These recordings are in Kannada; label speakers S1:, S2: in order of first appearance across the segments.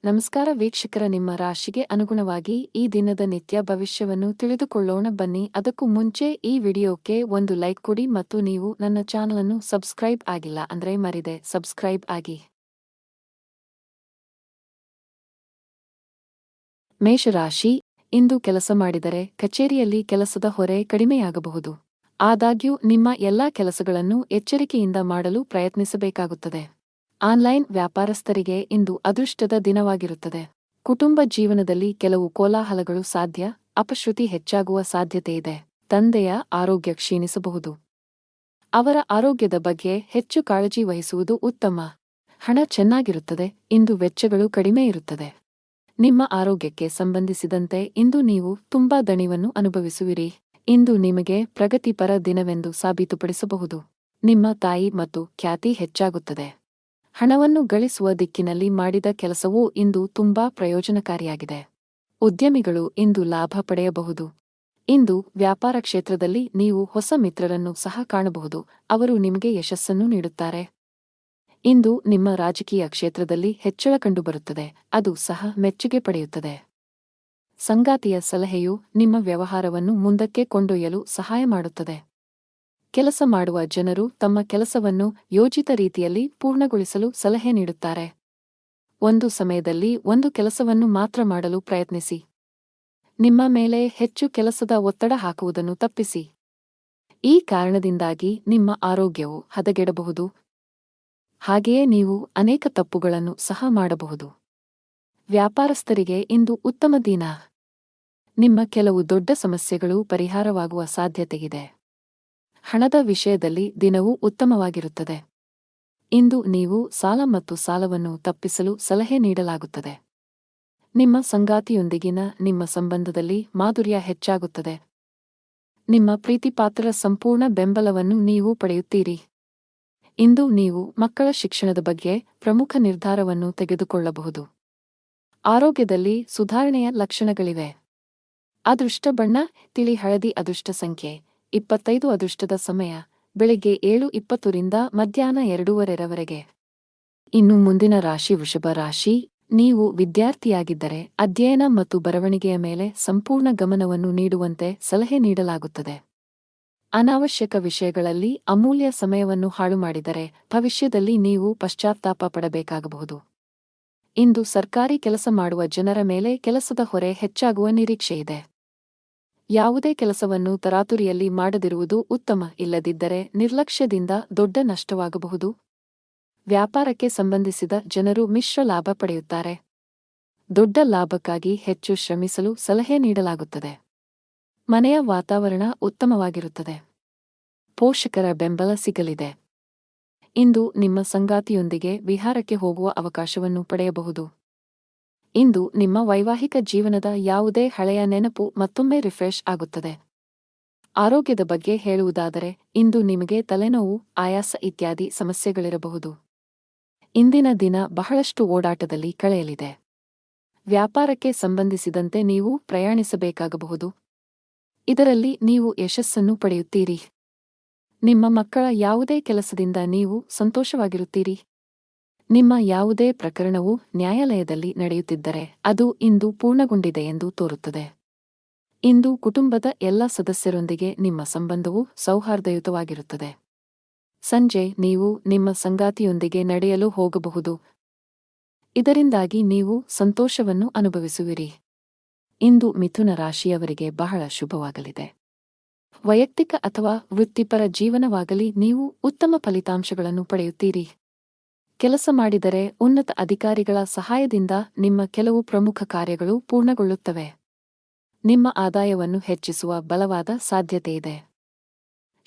S1: ನಮಸ್ಕಾರ ವೀಕ್ಷಕರ, ನಿಮ್ಮ ರಾಶಿಗೆ ಅನುಗುಣವಾಗಿ ಈ ದಿನದ ನಿತ್ಯ ಭವಿಷ್ಯವನ್ನು ತಿಳಿದುಕೊಳ್ಳೋಣ ಬನ್ನಿ. ಅದಕ್ಕೂ ಮುಂಚೆ ಈ ವಿಡಿಯೋಕ್ಕೆ ಒಂದು ಲೈಕ್ ಕೊಡಿ ಮತ್ತು ನೀವು ನನ್ನ ಚಾನಲ್ ಅನ್ನು ಸಬ್ಸ್ಕ್ರೈಬ್ ಆಗಿಲ್ಲ ಅಂದ್ರೆ ಮರಿದೆ ಸಬ್ಸ್ಕ್ರೈಬ್ ಆಗಿ. ಮೇಷರಾಶಿ, ಇಂದು ಕೆಲಸ ಮಾಡಿದರೆ ಕಚೇರಿಯಲ್ಲಿ ಕೆಲಸದ ಹೊರೆ ಕಡಿಮೆಯಾಗಬಹುದು. ಆದಾಗ್ಯೂ ನಿಮ್ಮ ಎಲ್ಲಾ ಕೆಲಸಗಳನ್ನು ಎಚ್ಚರಿಕೆಯಿಂದ ಮಾಡಲು ಪ್ರಯತ್ನಿಸಬೇಕಾಗುತ್ತದೆ. ಆನ್ಲೈನ್ ವ್ಯಾಪಾರಸ್ಥರಿಗೆ ಇಂದು ಅದೃಷ್ಟದ ದಿನವಾಗಿರುತ್ತದೆ. ಕುಟುಂಬ ಜೀವನದಲ್ಲಿ ಕೆಲವು ಕೋಲಾಹಲಗಳು ಸಾಧ್ಯ, ಅಪಶ್ರುತಿ ಹೆಚ್ಚಾಗುವ ಸಾಧ್ಯತೆಯಿದೆ. ತಂದೆಯ ಆರೋಗ್ಯ ಕ್ಷೀಣಿಸಬಹುದು. ಅವರ ಆರೋಗ್ಯದ ಬಗ್ಗೆ ಹೆಚ್ಚು ಕಾಳಜಿ ವಹಿಸುವುದು ಉತ್ತಮ. ಹಣ ಚೆನ್ನಾಗಿರುತ್ತದೆ, ಇಂದು ವೆಚ್ಚಗಳು ಕಡಿಮೆ ಇರುತ್ತದೆ. ನಿಮ್ಮ ಆರೋಗ್ಯಕ್ಕೆ ಸಂಬಂಧಿಸಿದಂತೆ ಇಂದು ನೀವು ತುಂಬಾ ದಣಿವನ್ನು ಅನುಭವಿಸುವಿರಿ. ಇಂದು ನಿಮಗೆ ಪ್ರಗತಿಪರ ದಿನವೆಂದು ಸಾಬೀತುಪಡಿಸಬಹುದು. ನಿಮ್ಮ ತಾಯಿ ಮತ್ತು ಖ್ಯಾತಿ ಹೆಚ್ಚಾಗುತ್ತದೆ. ಹಣವನ್ನು ಗಳಿಸುವ ದಿಕ್ಕಿನಲ್ಲಿ ಮಾಡಿದ ಕೆಲಸವೂ ಇಂದು ತುಂಬಾ ಪ್ರಯೋಜನಕಾರಿಯಾಗಿದೆ. ಉದ್ಯಮಿಗಳು ಇಂದು ಲಾಭ ಪಡೆಯಬಹುದು. ಇಂದು ವ್ಯಾಪಾರ ಕ್ಷೇತ್ರದಲ್ಲಿ ನೀವು ಹೊಸ ಮಿತ್ರರನ್ನು ಸಹ ಕಾಣಬಹುದು, ಅವರು ನಿಮಗೆ ಯಶಸ್ಸನ್ನು ನೀಡುತ್ತಾರೆ. ಇಂದು ನಿಮ್ಮ ರಾಜಕೀಯ ಕ್ಷೇತ್ರದಲ್ಲಿ ಹೆಚ್ಚಳ ಕಂಡುಬರುತ್ತದೆ, ಅದು ಸಹ ಮೆಚ್ಚುಗೆ ಪಡೆಯುತ್ತದೆ. ಸಂಗಾತಿಯ ಸಲಹೆಯು ನಿಮ್ಮ ವ್ಯವಹಾರವನ್ನು ಮುಂದಕ್ಕೆ ಕೊಂಡೊಯ್ಯಲು ಸಹಾಯ ಮಾಡುತ್ತದೆ. ಕೆಲಸ ಮಾಡುವ ಜನರು ತಮ್ಮ ಕೆಲಸವನ್ನು ಯೋಜಿತ ರೀತಿಯಲ್ಲಿ ಪೂರ್ಣಗೊಳಿಸಲು ಸಲಹೆ ನೀಡುತ್ತಾರೆ. ಒಂದು ಸಮಯದಲ್ಲಿ ಒಂದು ಕೆಲಸವನ್ನು ಮಾತ್ರ ಮಾಡಲು ಪ್ರಯತ್ನಿಸಿ. ನಿಮ್ಮ ಮೇಲೆ ಹೆಚ್ಚು ಕೆಲಸದ ಒತ್ತಡ ಹಾಕುವುದನ್ನು ತಪ್ಪಿಸಿ. ಈ ಕಾರಣದಿಂದಾಗಿ ನಿಮ್ಮ ಆರೋಗ್ಯವು ಹದಗೆಡಬಹುದು. ಹಾಗೆಯೇ ನೀವು ಅನೇಕ ತಪ್ಪುಗಳನ್ನು ಸಹ ಮಾಡಬಹುದು. ವ್ಯಾಪಾರಸ್ಥರಿಗೆ ಇಂದು ಉತ್ತಮ ದಿನ. ನಿಮ್ಮ ಕೆಲವು ದೊಡ್ಡ ಸಮಸ್ಯೆಗಳು ಪರಿಹಾರವಾಗುವ ಸಾಧ್ಯತೆಯಿದೆ. ಹಣದ ವಿಷಯದಲ್ಲಿ ದಿನವೂ ಉತ್ತಮವಾಗಿರುತ್ತದೆ. ಇಂದು ನೀವು ಸಾಲ ಮತ್ತು ಸಾಲವನ್ನು ತಪ್ಪಿಸಲು ಸಲಹೆ ನೀಡಲಾಗುತ್ತದೆ. ನಿಮ್ಮ ಸಂಗಾತಿಯೊಂದಿಗಿನ ನಿಮ್ಮ ಸಂಬಂಧದಲ್ಲಿ ಮಾಧುರ್ಯ ಹೆಚ್ಚಾಗುತ್ತದೆ. ನಿಮ್ಮ ಪ್ರೀತಿಪಾತ್ರರ ಸಂಪೂರ್ಣ ಬೆಂಬಲವನ್ನು ನೀವು ಪಡೆಯುತ್ತೀರಿ. ಇಂದು ನೀವು ಮಕ್ಕಳ ಶಿಕ್ಷಣದ ಬಗ್ಗೆ ಪ್ರಮುಖ ನಿರ್ಧಾರವನ್ನು ತೆಗೆದುಕೊಳ್ಳಬಹುದು. ಆರೋಗ್ಯದಲ್ಲಿ ಸುಧಾರಣೆಯ ಲಕ್ಷಣಗಳಿವೆ. ಅದೃಷ್ಟ ಬಣ್ಣ ತಿಳಿ ಹಳದಿ. ಅದೃಷ್ಟ ಸಂಖ್ಯೆ 25. ಅದೃಷ್ಟದ ಸಮಯ ಬೆಳಿಗ್ಗೆ 7:20 ರಿಂದ ಮಧ್ಯಾಹ್ನ 2:30 ಇನ್ನು ಮುಂದಿನ ರಾಶಿ ವೃಷಭ ರಾಶಿ. ನೀವು ವಿದ್ಯಾರ್ಥಿಯಾಗಿದ್ದರೆ ಅಧ್ಯಯನ ಮತ್ತು ಬರವಣಿಗೆಯ ಮೇಲೆ ಸಂಪೂರ್ಣ ಗಮನವನ್ನು ನೀಡುವಂತೆ ಸಲಹೆ ನೀಡಲಾಗುತ್ತದೆ. ಅನಾವಶ್ಯಕ ವಿಷಯಗಳಲ್ಲಿ ಅಮೂಲ್ಯ ಸಮಯವನ್ನು ಹಾಳು ಮಾಡಿದರೆ ಭವಿಷ್ಯದಲ್ಲಿ ನೀವು ಪಶ್ಚಾತ್ತಾಪ ಪಡಬೇಕಾಗಬಹುದು. ಇಂದು ಸರ್ಕಾರಿ ಕೆಲಸ ಮಾಡುವ ಜನರ ಮೇಲೆ ಕೆಲಸದ ಹೊರೆ ಹೆಚ್ಚಾಗುವ ನಿರೀಕ್ಷೆಯಿದೆ. ಯಾವುದೇ ಕೆಲಸವನ್ನು ತರಾತುರಿಯಲ್ಲಿ ಮಾಡದಿರುವುದು ಉತ್ತಮ, ಇಲ್ಲದಿದ್ದರೆ ನಿರ್ಲಕ್ಷ್ಯದಿಂದ ದೊಡ್ಡ ನಷ್ಟವಾಗಬಹುದು. ವ್ಯಾಪಾರಕ್ಕೆ ಸಂಬಂಧಿಸಿದ ಜನರು ಮಿಶ್ರ ಲಾಭ ಪಡೆಯುತ್ತಾರೆ. ದೊಡ್ಡ ಲಾಭಕ್ಕಾಗಿ ಹೆಚ್ಚು ಶ್ರಮಿಸಲು ಸಲಹೆ ನೀಡಲಾಗುತ್ತದೆ. ಮನೆಯ ವಾತಾವರಣ ಉತ್ತಮವಾಗಿರುತ್ತದೆ. ಪೋಷಕರ ಬೆಂಬಲ ಸಿಗಲಿದೆ. ಇಂದು ನಿಮ್ಮ ಸಂಗಾತಿಯೊಂದಿಗೆ ವಿಹಾರಕ್ಕೆ ಹೋಗುವ ಅವಕಾಶವನ್ನು ಪಡೆಯಬಹುದು. ಇಂದು ನಿಮ್ಮ ವೈವಾಹಿಕ ಜೀವನದ ಯಾವುದೇ ಹಳೆಯ ನೆನಪು ಮತ್ತೊಮ್ಮೆ ರಿಫ್ರೆಶ್ ಆಗುತ್ತದೆ. ಆರೋಗ್ಯದ ಬಗ್ಗೆ ಹೇಳುವುದಾದರೆ ಇಂದು ನಿಮಗೆ ತಲೆನೋವು, ಆಯಾಸ ಇತ್ಯಾದಿ ಸಮಸ್ಯೆಗಳಿರಬಹುದು. ಇಂದಿನ ದಿನ ಬಹಳಷ್ಟು ಓಡಾಟದಲ್ಲಿ ಕಳೆಯಲಿದೆ. ವ್ಯಾಪಾರಕ್ಕೆ ಸಂಬಂಧಿಸಿದಂತೆ ನೀವು ಪ್ರಯಾಣಿಸಬೇಕಾಗಬಹುದು. ಇದರಲ್ಲಿ ನೀವು ಯಶಸ್ಸನ್ನು ಪಡೆಯುತ್ತೀರಿ. ನಿಮ್ಮ ಮಕ್ಕಳ ಯಾವುದೇ ಕೆಲಸದಿಂದ ನೀವು ಸಂತೋಷವಾಗಿರುತ್ತೀರಿ. ನಿಮ್ಮ ಯಾವುದೇ ಪ್ರಕರಣವು ನ್ಯಾಯಾಲಯದಲ್ಲಿ ನಡೆಯುತ್ತಿದ್ದರೆ ಅದು ಇಂದು ಪೂರ್ಣಗೊಂಡಿದೆ ಎಂದು ತೋರುತ್ತದೆ. ಇಂದು ಕುಟುಂಬದ ಎಲ್ಲ ಸದಸ್ಯರೊಂದಿಗೆ ನಿಮ್ಮ ಸಂಬಂಧವು ಸೌಹಾರ್ದಯುತವಾಗಿರುತ್ತದೆ. ಸಂಜೆ ನೀವು ನಿಮ್ಮ ಸಂಗಾತಿಯೊಂದಿಗೆ ನಡೆಯಲು ಹೋಗಬಹುದು. ಇದರಿಂದಾಗಿ ನೀವು ಸಂತೋಷವನ್ನು ಅನುಭವಿಸುವಿರಿ. ಇಂದು ಮಿಥುನ ರಾಶಿಯವರಿಗೆ ಬಹಳ ಶುಭವಾಗಲಿದೆ. ವೈಯಕ್ತಿಕ ಅಥವಾ ವೃತ್ತಿಪರ ಜೀವನವಾಗಲಿ ನೀವು ಉತ್ತಮ ಫಲಿತಾಂಶಗಳನ್ನು ಪಡೆಯುತ್ತೀರಿ. ಕೆಲಸ ಮಾಡಿದರೆ ಉನ್ನತ ಅಧಿಕಾರಿಗಳ ಸಹಾಯದಿಂದ ನಿಮ್ಮ ಕೆಲವು ಪ್ರಮುಖ ಕಾರ್ಯಗಳು ಪೂರ್ಣಗೊಳ್ಳುತ್ತವೆ. ನಿಮ್ಮ ಆದಾಯವನ್ನು ಹೆಚ್ಚಿಸುವ ಬಲವಾದ ಸಾಧ್ಯತೆಯಿದೆ.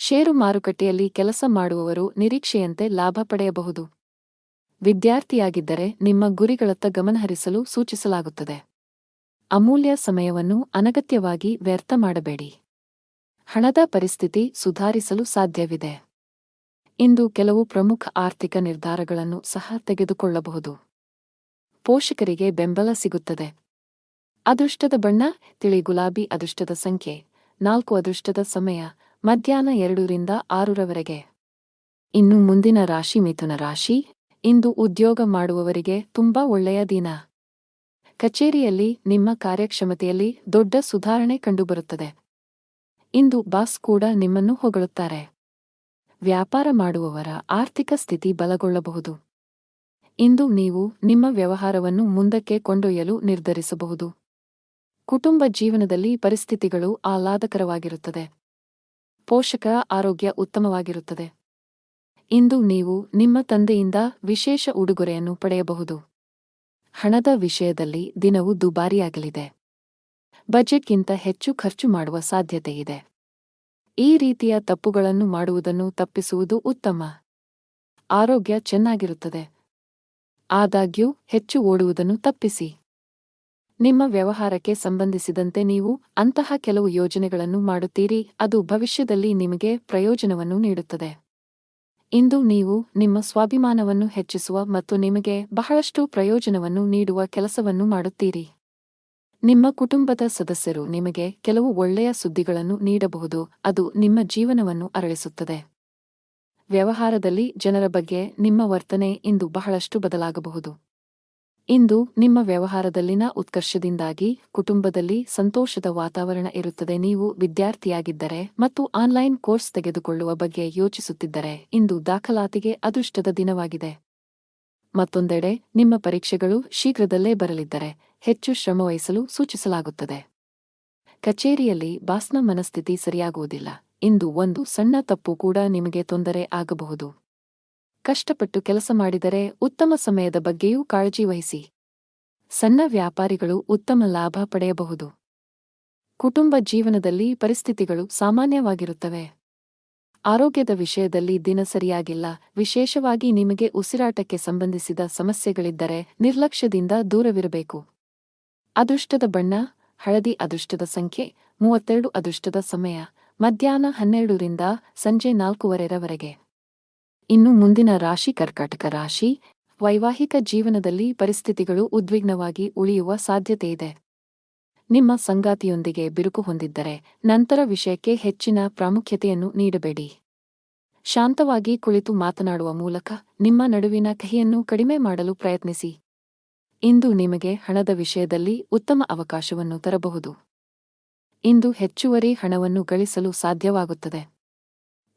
S1: ಷೇರು ಮಾರುಕಟ್ಟೆಯಲ್ಲಿ ಕೆಲಸ ಮಾಡುವವರು ನಿರೀಕ್ಷೆಯಂತೆ ಲಾಭ ಪಡೆಯಬಹುದು. ವಿದ್ಯಾರ್ಥಿಯಾಗಿದ್ದರೆ ನಿಮ್ಮ ಗುರಿಗಳತ್ತ ಗಮನಹರಿಸಲು ಸೂಚಿಸಲಾಗುತ್ತದೆ. ಅಮೂಲ್ಯ ಸಮಯವನ್ನು ಅನಗತ್ಯವಾಗಿ ವ್ಯರ್ಥ ಮಾಡಬೇಡಿ. ಹಣದ ಪರಿಸ್ಥಿತಿ ಸುಧಾರಿಸಲು ಸಾಧ್ಯವಿದೆ. ಇಂದು ಕೆಲವು ಪ್ರಮುಖ ಆರ್ಥಿಕ ನಿರ್ಧಾರಗಳನ್ನು ಸಹ ತೆಗೆದುಕೊಳ್ಳಬಹುದು. ಪೋಷಕರಿಗೆ ಬೆಂಬಲ ಸಿಗುತ್ತದೆ. ಅದೃಷ್ಟದ ಬಣ್ಣ ತಿಳಿ ಗುಲಾಬಿ. ಅದೃಷ್ಟದ ಸಂಖ್ಯೆ 4. ಅದೃಷ್ಟದ ಸಮಯ ಮಧ್ಯಾಹ್ನ 2 ರಿಂದ 6 ಇನ್ನು ಮುಂದಿನ ರಾಶಿ ಮಿಥುನ ರಾಶಿ. ಇಂದು ಉದ್ಯೋಗ ಮಾಡುವವರಿಗೆ ತುಂಬಾ ಒಳ್ಳೆಯ ದಿನ. ಕಚೇರಿಯಲ್ಲಿ ನಿಮ್ಮ ಕಾರ್ಯಕ್ಷಮತೆಯಲ್ಲಿ ದೊಡ್ಡ ಸುಧಾರಣೆ ಕಂಡುಬರುತ್ತದೆ. ಇಂದು ಬಾಸ್ ಕೂಡ ನಿಮ್ಮನ್ನು ಹೊಗಳುತ್ತಾರೆ. ವ್ಯಾಪಾರ ಮಾಡುವವರ ಆರ್ಥಿಕ ಸ್ಥಿತಿ ಬಲಗೊಳ್ಳಬಹುದು. ಇಂದು ನೀವು ನಿಮ್ಮ ವ್ಯವಹಾರವನ್ನು ಮುಂದಕ್ಕೆ ಕೊಂಡೊಯ್ಯಲು ನಿರ್ಧರಿಸಬಹುದು. ಕುಟುಂಬ ಜೀವನದಲ್ಲಿ ಪರಿಸ್ಥಿತಿಗಳು ಆಹ್ಲಾದಕರವಾಗಿರುತ್ತದೆ. ಪೋಷಕರ ಆರೋಗ್ಯ ಉತ್ತಮವಾಗಿರುತ್ತದೆ. ಇಂದು ನೀವು ನಿಮ್ಮ ತಂದೆಯಿಂದ ವಿಶೇಷ ಉಡುಗೊರೆಯನ್ನು ಪಡೆಯಬಹುದು. ಹಣದ ವಿಷಯದಲ್ಲಿ ದಿನವು ದುಬಾರಿಯಾಗಲಿದೆ. ಬಜೆಟ್ಗಿಂತ ಹೆಚ್ಚು ಖರ್ಚು ಮಾಡುವ ಸಾಧ್ಯತೆಯಿದೆ. ಈ ರೀತಿಯ ತಪ್ಪುಗಳನ್ನು ಮಾಡುವುದನ್ನು ತಪ್ಪಿಸುವುದು ಉತ್ತಮ. ಆರೋಗ್ಯ ಚೆನ್ನಾಗಿರುತ್ತದೆ. ಆದಾಗ್ಯೂ ಹೆಚ್ಚು ಓಡುವುದನ್ನು ತಪ್ಪಿಸಿ. ನಿಮ್ಮ ವ್ಯವಹಾರಕ್ಕೆ ಸಂಬಂಧಿಸಿದಂತೆ ನೀವು ಅಂತಹ ಕೆಲವು ಯೋಜನೆಗಳನ್ನು ಮಾಡುತ್ತೀರಿ, ಅದು ಭವಿಷ್ಯದಲ್ಲಿ ನಿಮಗೆ ಪ್ರಯೋಜನವನ್ನು ನೀಡುತ್ತದೆ. ಇಂದು ನೀವು ನಿಮ್ಮ ಸ್ವಾಭಿಮಾನವನ್ನು ಹೆಚ್ಚಿಸುವ ಮತ್ತು ನಿಮಗೆ ಬಹಳಷ್ಟು ಪ್ರಯೋಜನವನ್ನು ನೀಡುವ ಕೆಲಸವನ್ನು ಮಾಡುತ್ತೀರಿ. ನಿಮ್ಮ ಕುಟುಂಬದ ಸದಸ್ಯರು ನಿಮಗೆ ಕೆಲವು ಒಳ್ಳೆಯ ಸುದ್ದಿಗಳನ್ನು ನೀಡಬಹುದು, ಅದು ನಿಮ್ಮ ಜೀವನವನ್ನು ಅರಳಿಸುತ್ತದೆ. ವ್ಯವಹಾರದಲ್ಲಿ ಜನರ ಬಗ್ಗೆ ನಿಮ್ಮ ವರ್ತನೆ ಇಂದು ಬಹಳಷ್ಟು ಬದಲಾಗಬಹುದು. ಇಂದು ನಿಮ್ಮ ವ್ಯವಹಾರದಲ್ಲಿನ ಉತ್ಕರ್ಷದಿಂದಾಗಿ ಕುಟುಂಬದಲ್ಲಿ ಸಂತೋಷದ ವಾತಾವರಣ ಇರುತ್ತದೆ. ನೀವು ವಿದ್ಯಾರ್ಥಿಯಾಗಿದ್ದರೆ ಮತ್ತು ಆನ್ಲೈನ್ ಕೋರ್ಸ್ ತೆಗೆದುಕೊಳ್ಳುವ ಬಗ್ಗೆ ಯೋಚಿಸುತ್ತಿದ್ದರೆ ಇಂದು ದಾಖಲಾತಿಗೆ ಅದೃಷ್ಟದ ದಿನವಾಗಿದೆ. ಮತ್ತೊಂದೆಡೆ ನಿಮ್ಮ ಪರೀಕ್ಷೆಗಳು ಶೀಘ್ರದಲ್ಲೇ ಬರಲಿದ್ದರೆ ಹೆಚ್ಚು ಶ್ರಮವಹಿಸಲು ಸೂಚಿಸಲಾಗುತ್ತದೆ. ಕಚೇರಿಯಲ್ಲಿ ಬಾಸ್ನ ಮನಸ್ಥಿತಿ ಸರಿಯಾಗುವುದಿಲ್ಲ. ಇಂದು ಒಂದು ಸಣ್ಣ ತಪ್ಪು ಕೂಡ ನಿಮಗೆ ತೊಂದರೆ ಆಗಬಹುದು. ಕಷ್ಟಪಟ್ಟು ಕೆಲಸ ಮಾಡಿದರೆ ಉತ್ತಮ ಸಮಯದ ಬಗ್ಗೆಯೂ ಕಾಳಜಿ ವಹಿಸಿ. ಸಣ್ಣ ವ್ಯಾಪಾರಿಗಳು ಉತ್ತಮ ಲಾಭ ಪಡೆಯಬಹುದು. ಕುಟುಂಬ ಜೀವನದಲ್ಲಿ ಪರಿಸ್ಥಿತಿಗಳು ಸಾಮಾನ್ಯವಾಗಿರುತ್ತವೆ. ಆರೋಗ್ಯದ ವಿಷಯದಲ್ಲಿ ದಿನ ಸರಿಯಾಗಿಲ್ಲ. ವಿಶೇಷವಾಗಿ ನಿಮಗೆ ಉಸಿರಾಟಕ್ಕೆ ಸಂಬಂಧಿಸಿದ ಸಮಸ್ಯೆಗಳಿದ್ದರೆ ನಿರ್ಲಕ್ಷ್ಯದಿಂದ ದೂರವಿರಬೇಕು. ಅದೃಷ್ಟದ ಬಣ್ಣ ಹಳದಿ. ಅದೃಷ್ಟದ ಸಂಖ್ಯೆ 32. ಅದೃಷ್ಟದ ಸಮಯ ಮಧ್ಯಾಹ್ನ 12 ರಿಂದ ಸಂಜೆ 4:15 ಇನ್ನು ಮುಂದಿನ ರಾಶಿ ಕರ್ಕಾಟಕ ರಾಶಿ. ವೈವಾಹಿಕ ಜೀವನದಲ್ಲಿ ಪರಿಸ್ಥಿತಿಗಳು ಉದ್ವಿಗ್ನವಾಗಿ ಉಳಿಯುವ ಸಾಧ್ಯತೆಯಿದೆ. ನಿಮ್ಮ ಸಂಗಾತಿಯೊಂದಿಗೆ ಬಿರುಕು ಹೊಂದಿದ್ದರೆ ನಂತರ ವಿಷಯಕ್ಕೆ ಹೆಚ್ಚಿನ ಪ್ರಾಮುಖ್ಯತೆಯನ್ನು ನೀಡಬೇಡಿ. ಶಾಂತವಾಗಿ ಕುಳಿತು ಮಾತನಾಡುವ ಮೂಲಕ ನಿಮ್ಮ ನಡುವಿನ ಕಹಿಯನ್ನು ಕಡಿಮೆ ಮಾಡಲು ಪ್ರಯತ್ನಿಸಿ. ಇಂದು ನಿಮಗೆ ಹಣದ ವಿಷಯದಲ್ಲಿ ಉತ್ತಮ ಅವಕಾಶವನ್ನು ತರಬಹುದು. ಇಂದು ಹೆಚ್ಚುವರಿ ಹಣವನ್ನು ಗಳಿಸಲು ಸಾಧ್ಯವಾಗುತ್ತದೆ.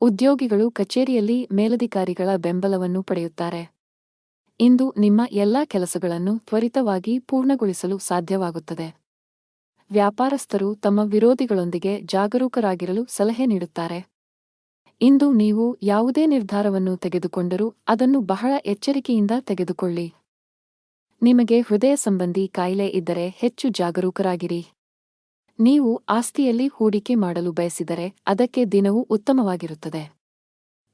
S1: ಉದ್ಯೋಗಿಗಳು ಕಚೇರಿಯಲ್ಲಿ ಮೇಲಧಿಕಾರಿಗಳ ಬೆಂಬಲವನ್ನು ಪಡೆಯುತ್ತಾರೆ. ಇಂದು ನಿಮ್ಮ ಎಲ್ಲಾ ಕೆಲಸಗಳನ್ನು ತ್ವರಿತವಾಗಿ ಪೂರ್ಣಗೊಳಿಸಲು ಸಾಧ್ಯವಾಗುತ್ತದೆ. ವ್ಯಾಪಾರಸ್ಥರು ತಮ್ಮ ವಿರೋಧಿಗಳೊಂದಿಗೆ ಜಾಗರೂಕರಾಗಿರಲು ಸಲಹೆ ನೀಡುತ್ತಾರೆ. ಇಂದು ನೀವು ಯಾವುದೇ ನಿರ್ಧಾರವನ್ನು ತೆಗೆದುಕೊಂಡರೂ ಅದನ್ನು ಬಹಳ ಎಚ್ಚರಿಕೆಯಿಂದ ತೆಗೆದುಕೊಳ್ಳಿ. ನಿಮಗೆ ಹೃದಯ ಸಂಬಂಧಿ ಕಾಯಿಲೆ ಇದ್ದರೆ ಹೆಚ್ಚು ಜಾಗರೂಕರಾಗಿರಿ. ನೀವು ಆಸ್ತಿಯಲ್ಲಿ ಹೂಡಿಕೆ ಮಾಡಲು ಬಯಸಿದರೆ ಅದಕ್ಕೆ ದಿನವೂ ಉತ್ತಮವಾಗಿರುತ್ತದೆ.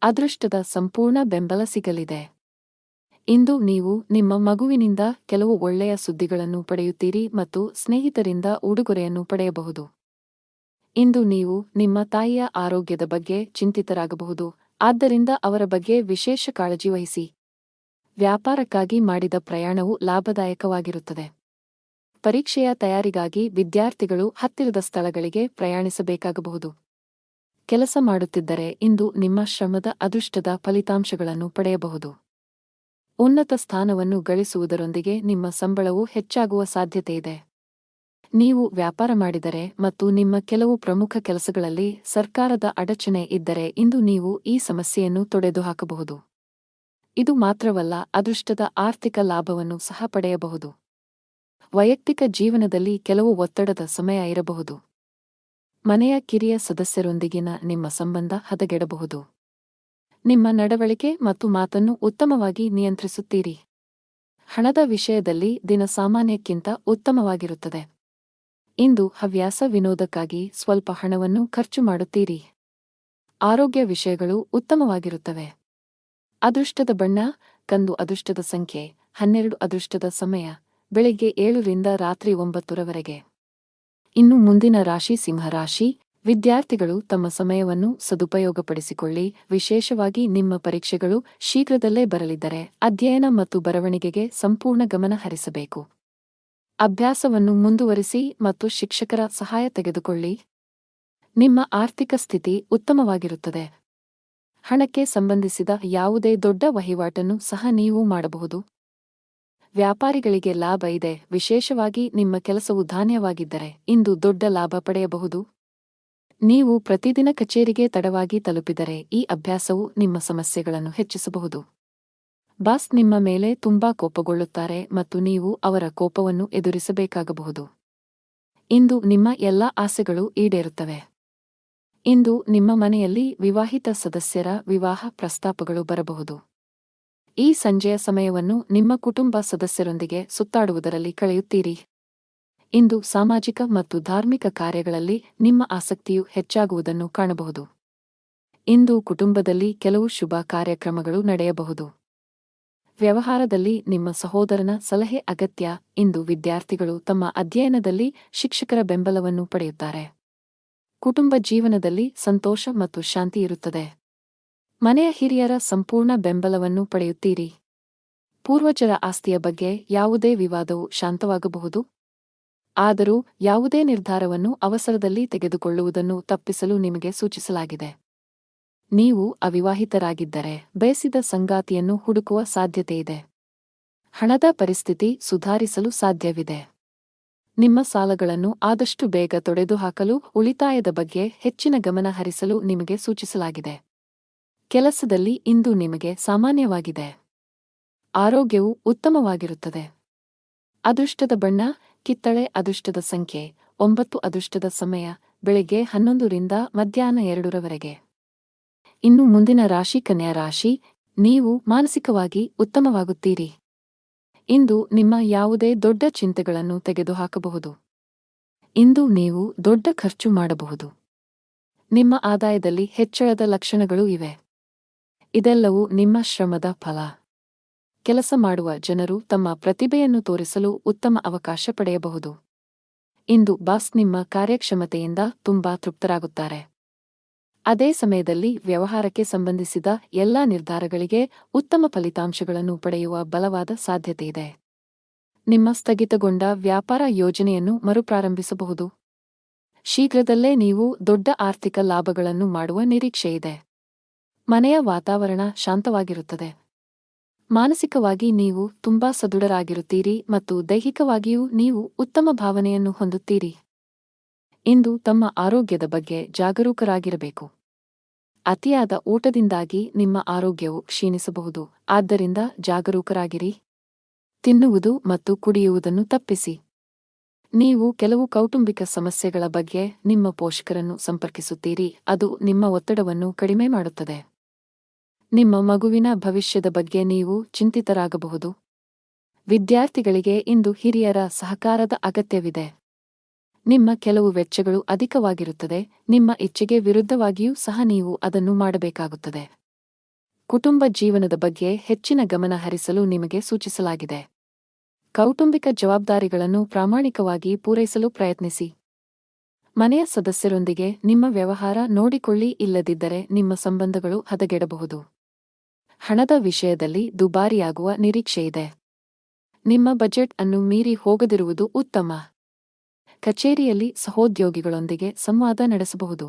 S1: ಅದೃಷ್ಟದ ಸಂಪೂರ್ಣ ಬೆಂಬಲ ಸಿಗಲಿದೆ. ಇಂದು ನೀವು ನಿಮ್ಮ ಮಗುವಿನಿಂದ ಕೆಲವು ಒಳ್ಳೆಯ ಸುದ್ದಿಗಳನ್ನು ಪಡೆಯುತ್ತೀರಿ ಮತ್ತು ಸ್ನೇಹಿತರಿಂದ ಉಡುಗೊರೆಯನ್ನು ಪಡೆಯಬಹುದು. ಇಂದು ನೀವು ನಿಮ್ಮ ತಾಯಿಯ ಆರೋಗ್ಯದ ಬಗ್ಗೆ ಚಿಂತಿತರಾಗಬಹುದು, ಆದ್ದರಿಂದ ಅವರ ಬಗ್ಗೆ ವಿಶೇಷ ಕಾಳಜಿ ವಹಿಸಿ. ವ್ಯಾಪಾರಕ್ಕಾಗಿ ಮಾಡಿದ ಪ್ರಯಾಣವು ಲಾಭದಾಯಕವಾಗಿರುತ್ತದೆ. ಪರೀಕ್ಷೆಯ ತಯಾರಿಗಾಗಿ ವಿದ್ಯಾರ್ಥಿಗಳು ಹತ್ತಿರದ ಸ್ಥಳಗಳಿಗೆ ಪ್ರಯಾಣಿಸಬೇಕಾಗಬಹುದು. ಕೆಲಸ ಮಾಡುತ್ತಿದ್ದರೆ ಇಂದು ನಿಮ್ಮ ಶ್ರಮದ ಅದೃಷ್ಟದ ಫಲಿತಾಂಶಗಳನ್ನು ಪಡೆಯಬಹುದು. ಉನ್ನತ ಸ್ಥಾನವನ್ನು ಗಳಿಸುವುದರೊಂದಿಗೆ ನಿಮ್ಮ ಸಂಬಳವೂ ಹೆಚ್ಚಾಗುವ ಸಾಧ್ಯತೆಯಿದೆ. ನೀವು ವ್ಯಾಪಾರ ಮಾಡಿದರೆ ಮತ್ತು ನಿಮ್ಮ ಕೆಲವು ಪ್ರಮುಖ ಕೆಲಸಗಳಲ್ಲಿ ಸರ್ಕಾರದ ಅಡಚಣೆ ಇದ್ದರೆ ಇಂದು ನೀವು ಈ ಸಮಸ್ಯೆಯನ್ನು ತೊಡೆದುಹಾಕಬಹುದು. ಇದು ಮಾತ್ರವಲ್ಲ, ಅದೃಷ್ಟದ ಆರ್ಥಿಕ ಲಾಭವನ್ನು ಸಹ ಪಡೆಯಬಹುದು. ವೈಯಕ್ತಿಕ ಜೀವನದಲ್ಲಿ ಕೆಲವು ಒತ್ತಡದ ಸಮಯ ಇರಬಹುದು. ಮನೆಯ ಕಿರಿಯ ಸದಸ್ಯರೊಂದಿಗಿನ ನಿಮ್ಮ ಸಂಬಂಧ ಹದಗೆಡಬಹುದು. ನಿಮ್ಮ ನಡವಳಿಕೆ ಮತ್ತು ಮಾತನ್ನು ಉತ್ತಮವಾಗಿ ನಿಯಂತ್ರಿಸುತ್ತೀರಿ. ಹಣದ ವಿಷಯದಲ್ಲಿ ದಿನ ಸಾಮಾನ್ಯಕ್ಕಿಂತ ಉತ್ತಮವಾಗಿರುತ್ತದೆ. ಇಂದು ಹವ್ಯಾಸ ವಿನೋದಕ್ಕಾಗಿ ಸ್ವಲ್ಪ ಹಣವನ್ನು ಖರ್ಚು ಮಾಡುತ್ತೀರಿ. ಆರೋಗ್ಯ ವಿಷಯಗಳು ಉತ್ತಮವಾಗಿರುತ್ತವೆ. ಅದೃಷ್ಟದ ಬಣ್ಣ ಕಂದು. ಅದೃಷ್ಟದ ಸಂಖ್ಯೆ 12. ಅದೃಷ್ಟದ ಸಮಯ ಬೆಳಿಗ್ಗೆ 7 ರಿಂದ ರಾತ್ರಿ 9 ಇನ್ನು ಮುಂದಿನ ರಾಶಿ ಸಿಂಹರಾಶಿ. ವಿದ್ಯಾರ್ಥಿಗಳು ತಮ್ಮ ಸಮಯವನ್ನು ಸದುಪಯೋಗಪಡಿಸಿಕೊಳ್ಳಿ. ವಿಶೇಷವಾಗಿ ನಿಮ್ಮ ಪರೀಕ್ಷೆಗಳು ಶೀಘ್ರದಲ್ಲೇ ಬರಲಿದ್ದರೆ ಅಧ್ಯಯನ ಮತ್ತು ಬರವಣಿಗೆಗೆ ಸಂಪೂರ್ಣ ಗಮನ ಹರಿಸಬೇಕು. ಅಭ್ಯಾಸವನ್ನು ಮುಂದುವರಿಸಿ ಮತ್ತು ಶಿಕ್ಷಕರ ಸಹಾಯ ತೆಗೆದುಕೊಳ್ಳಿ. ನಿಮ್ಮ ಆರ್ಥಿಕ ಸ್ಥಿತಿ ಉತ್ತಮವಾಗಿರುತ್ತದೆ. ಹಣಕ್ಕೆ ಸಂಬಂಧಿಸಿದ ಯಾವುದೇ ದೊಡ್ಡ ವಹಿವಾಟನ್ನು ಸಹ ನೀವು ಮಾಡಬಹುದು. ವ್ಯಾಪಾರಿಗಳಿಗೆ ಲಾಭ ಇದೆ, ವಿಶೇಷವಾಗಿ ನಿಮ್ಮ ಕೆಲಸವು ಧಾನ್ಯವಾಗಿದ್ದರೆ ಇಂದು ದೊಡ್ಡ ಲಾಭ ಪಡೆಯಬಹುದು. ನೀವು ಪ್ರತಿದಿನ ಕಚೇರಿಗೆ ತಡವಾಗಿ ತಲುಪಿದರೆ ಈ ಅಭ್ಯಾಸವು ನಿಮ್ಮ ಸಮಸ್ಯೆಗಳನ್ನು ಹೆಚ್ಚಿಸಬಹುದು. ಬಾಸ್ ನಿಮ್ಮ ಮೇಲೆ ತುಂಬಾ ಕೋಪಗೊಳ್ಳುತ್ತಾರೆ ಮತ್ತು ನೀವು ಅವರ ಕೋಪವನ್ನು ಎದುರಿಸಬೇಕಾಗಬಹುದು. ಇಂದು ನಿಮ್ಮ ಎಲ್ಲಾ ಆಸೆಗಳು ಈಡೇರುತ್ತವೆ. ಇಂದು ನಿಮ್ಮ ಮನೆಯಲ್ಲಿ ವಿವಾಹಿತ ಸದಸ್ಯರ ವಿವಾಹ ಪ್ರಸ್ತಾಪಗಳು ಬರಬಹುದು. ಈ ಸಂಜೆಯ ಸಮಯವನ್ನು ನಿಮ್ಮ ಕುಟುಂಬ ಸದಸ್ಯರೊಂದಿಗೆ ಸುತ್ತಾಡುವುದರಲ್ಲಿ ಕಳೆಯುತ್ತೀರಿ. ಇಂದು ಸಾಮಾಜಿಕ ಮತ್ತು ಧಾರ್ಮಿಕ ಕಾರ್ಯಗಳಲ್ಲಿ ನಿಮ್ಮ ಆಸಕ್ತಿಯು ಹೆಚ್ಚಾಗುವುದನ್ನು ಕಾಣಬಹುದು. ಇಂದು ಕುಟುಂಬದಲ್ಲಿ ಕೆಲವು ಶುಭ ಕಾರ್ಯಕ್ರಮಗಳು ನಡೆಯಬಹುದು. ವ್ಯವಹಾರದಲ್ಲಿ ನಿಮ್ಮ ಸಹೋದರನ ಸಲಹೆ ಅಗತ್ಯ. ಇಂದು ವಿದ್ಯಾರ್ಥಿಗಳು ತಮ್ಮ ಅಧ್ಯಯನದಲ್ಲಿ ಶಿಕ್ಷಕರ ಬೆಂಬಲವನ್ನು ಪಡೆಯುತ್ತಾರೆ. ಕುಟುಂಬ ಜೀವನದಲ್ಲಿ ಸಂತೋಷ ಮತ್ತು ಶಾಂತಿ ಇರುತ್ತದೆ. ಮನೆಯ ಹಿರಿಯರ ಸಂಪೂರ್ಣ ಬೆಂಬಲವನ್ನು ಪಡೆಯುತ್ತೀರಿ. ಪೂರ್ವಜರ ಆಸ್ತಿಯ ಬಗ್ಗೆ ಯಾವುದೇ ವಿವಾದವು ಶಾಂತವಾಗಬಹುದು. ಆದರೂ ಯಾವುದೇ ನಿರ್ಧಾರವನ್ನು ಅವಸರದಲ್ಲಿ ತೆಗೆದುಕೊಳ್ಳುವುದನ್ನು ತಪ್ಪಿಸಲು ನಿಮಗೆ ಸೂಚಿಸಲಾಗಿದೆ. ನೀವು ಅವಿವಾಹಿತರಾಗಿದ್ದರೆ ಬಯಸಿದ ಸಂಗಾತಿಯನ್ನು ಹುಡುಕುವ ಸಾಧ್ಯತೆಯಿದೆ. ಹಣದ ಪರಿಸ್ಥಿತಿ ಸುಧಾರಿಸಲು ಸಾಧ್ಯವಿದೆ. ನಿಮ್ಮ ಸಾಲಗಳನ್ನು ಆದಷ್ಟು ಬೇಗ ತೊಡೆದುಹಾಕಲು ಉಳಿತಾಯದ ಬಗ್ಗೆ ಹೆಚ್ಚಿನ ಗಮನ ಹರಿಸಲು ನಿಮಗೆ ಸೂಚಿಸಲಾಗಿದೆ. ಕೆಲಸದಲ್ಲಿ ಇಂದು ನಿಮಗೆ ಸಾಮಾನ್ಯವಾಗಿದೆ. ಆರೋಗ್ಯವು ಉತ್ತಮವಾಗಿರುತ್ತದೆ. ಅದೃಷ್ಟದ ಬಣ್ಣ ಕಿತ್ತಳೆ. ಅದೃಷ್ಟದ ಸಂಖ್ಯೆ 9. ಅದೃಷ್ಟದ ಸಮಯ ಬೆಳಿಗ್ಗೆ 11 ರಿಂದ ಮಧ್ಯಾಹ್ನ 2 ರವರೆಗೆ. ಇನ್ನು ಮುಂದಿನ ರಾಶಿ ಕನ್ಯಾ ರಾಶಿ. ನೀವು ಮಾನಸಿಕವಾಗಿ ಉತ್ತಮವಾಗುತ್ತೀರಿ. ಇಂದು ನಿಮ್ಮ ಯಾವುದೇ ದೊಡ್ಡ ಚಿಂತೆಗಳನ್ನು ತೆಗೆದುಹಾಕಬಹುದು. ಇಂದು ನೀವು ದೊಡ್ಡ ಖರ್ಚು ಮಾಡಬಹುದು. ನಿಮ್ಮ ಆದಾಯದಲ್ಲಿ ಹೆಚ್ಚಳದ ಲಕ್ಷಣಗಳು ಇವೆ. ಇದೆಲ್ಲವೂ ನಿಮ್ಮ ಶ್ರಮದ ಫಲ. ಕೆಲಸ ಮಾಡುವ ಜನರು ತಮ್ಮ ಪ್ರತಿಭೆಯನ್ನು ತೋರಿಸಲು ಉತ್ತಮ ಅವಕಾಶ ಪಡೆಯಬಹುದು. ಇಂದು ಬಾಸ್ ನಿಮ್ಮ ಕಾರ್ಯಕ್ಷಮತೆಯಿಂದ ತುಂಬಾ ತೃಪ್ತರಾಗುತ್ತಾರೆ. ಅದೇ ಸಮಯದಲ್ಲಿ ವ್ಯವಹಾರಕ್ಕೆ ಸಂಬಂಧಿಸಿದ ಎಲ್ಲಾ ನಿರ್ಧಾರಗಳಿಗೆ ಉತ್ತಮ ಫಲಿತಾಂಶಗಳನ್ನು ಪಡೆಯುವ ಬಲವಾದ ಸಾಧ್ಯತೆಯಿದೆ. ನಿಮ್ಮ ಸ್ಥಗಿತಗೊಂಡ ವ್ಯಾಪಾರ ಯೋಜನೆಯನ್ನು ಮರುಪ್ರಾರಂಭಿಸಬಹುದು. ಶೀಘ್ರದಲ್ಲೇ ನೀವು ದೊಡ್ಡ ಆರ್ಥಿಕ ಲಾಭಗಳನ್ನು ಮಾಡುವ ನಿರೀಕ್ಷೆಯಿದೆ. ಮನೆಯ ವಾತಾವರಣ ಶಾಂತವಾಗಿರುತ್ತದೆ. ಮಾನಸಿಕವಾಗಿ ನೀವು ತುಂಬಾ ಸದೃಢರಾಗಿರುತ್ತೀರಿ ಮತ್ತು ದೈಹಿಕವಾಗಿಯೂ ನೀವು ಉತ್ತಮ ಭಾವನೆಯನ್ನು ಹೊಂದುತ್ತೀರಿ. ಇಂದು ತಮ್ಮ ಆರೋಗ್ಯದ ಬಗ್ಗೆ ಜಾಗರೂಕರಾಗಿರಬೇಕು. ಅತಿಯಾದ ಊಟದಿಂದಾಗಿ ನಿಮ್ಮ ಆರೋಗ್ಯವು ಕ್ಷೀಣಿಸಬಹುದು. ಆದ್ದರಿಂದ ಜಾಗರೂಕರಾಗಿರಿ. ತಿನ್ನುವುದು ಮತ್ತು ಕುಡಿಯುವುದನ್ನು ತಪ್ಪಿಸಿ. ನೀವು ಕೆಲವು ಕೌಟುಂಬಿಕ ಸಮಸ್ಯೆಗಳ ಬಗ್ಗೆ ನಿಮ್ಮ ಪೋಷಕರನ್ನು ಸಂಪರ್ಕಿಸುತ್ತೀರಿ. ಅದು ನಿಮ್ಮ ಒತ್ತಡವನ್ನು ಕಡಿಮೆ ಮಾಡುತ್ತದೆ. ನಿಮ್ಮ ಮಗುವಿನ ಭವಿಷ್ಯದ ಬಗ್ಗೆ ನೀವು ಚಿಂತಿತರಾಗಬಹುದು. ವಿದ್ಯಾರ್ಥಿಗಳಿಗೆ ಇಂದು ಹಿರಿಯರ ಸಹಕಾರದ ಅಗತ್ಯವಿದೆ. ನಿಮ್ಮ ಕೆಲವು ವೆಚ್ಚಗಳು ಅಧಿಕವಾಗಿರುತ್ತದೆ. ನಿಮ್ಮ ಇಚ್ಛೆಗೆ ವಿರುದ್ಧವಾಗಿಯೂ ಸಹ ನೀವು ಅದನ್ನು ಮಾಡಬೇಕಾಗುತ್ತದೆ. ಕುಟುಂಬ ಜೀವನದ ಬಗ್ಗೆ ಹೆಚ್ಚಿನ ಗಮನ ಹರಿಸಲು ನಿಮಗೆ ಸೂಚಿಸಲಾಗಿದೆ. ಕೌಟುಂಬಿಕ ಜವಾಬ್ದಾರಿಗಳನ್ನು ಪ್ರಾಮಾಣಿಕವಾಗಿ ಪೂರೈಸಲು ಪ್ರಯತ್ನಿಸಿ. ಮನೆಯ ಸದಸ್ಯರೊಂದಿಗೆ ನಿಮ್ಮ ವ್ಯವಹಾರ ನೋಡಿಕೊಳ್ಳಿ, ಇಲ್ಲದಿದ್ದರೆ ನಿಮ್ಮ ಸಂಬಂಧಗಳು ಹದಗೆಡಬಹುದು. ಹಣದ ವಿಷಯದಲ್ಲಿ ದುಬಾರಿಯಾಗುವ ನಿರೀಕ್ಷೆಯಿದೆ. ನಿಮ್ಮ ಬಜೆಟ್ ಅನ್ನು ಮೀರಿ ಹೋಗದಿರುವುದು ಉತ್ತಮ. ಕಚೇರಿಯಲ್ಲಿ ಸಹೋದ್ಯೋಗಿಗಳೊಂದಿಗೆ ಸಂವಾದ ನಡೆಸಬಹುದು.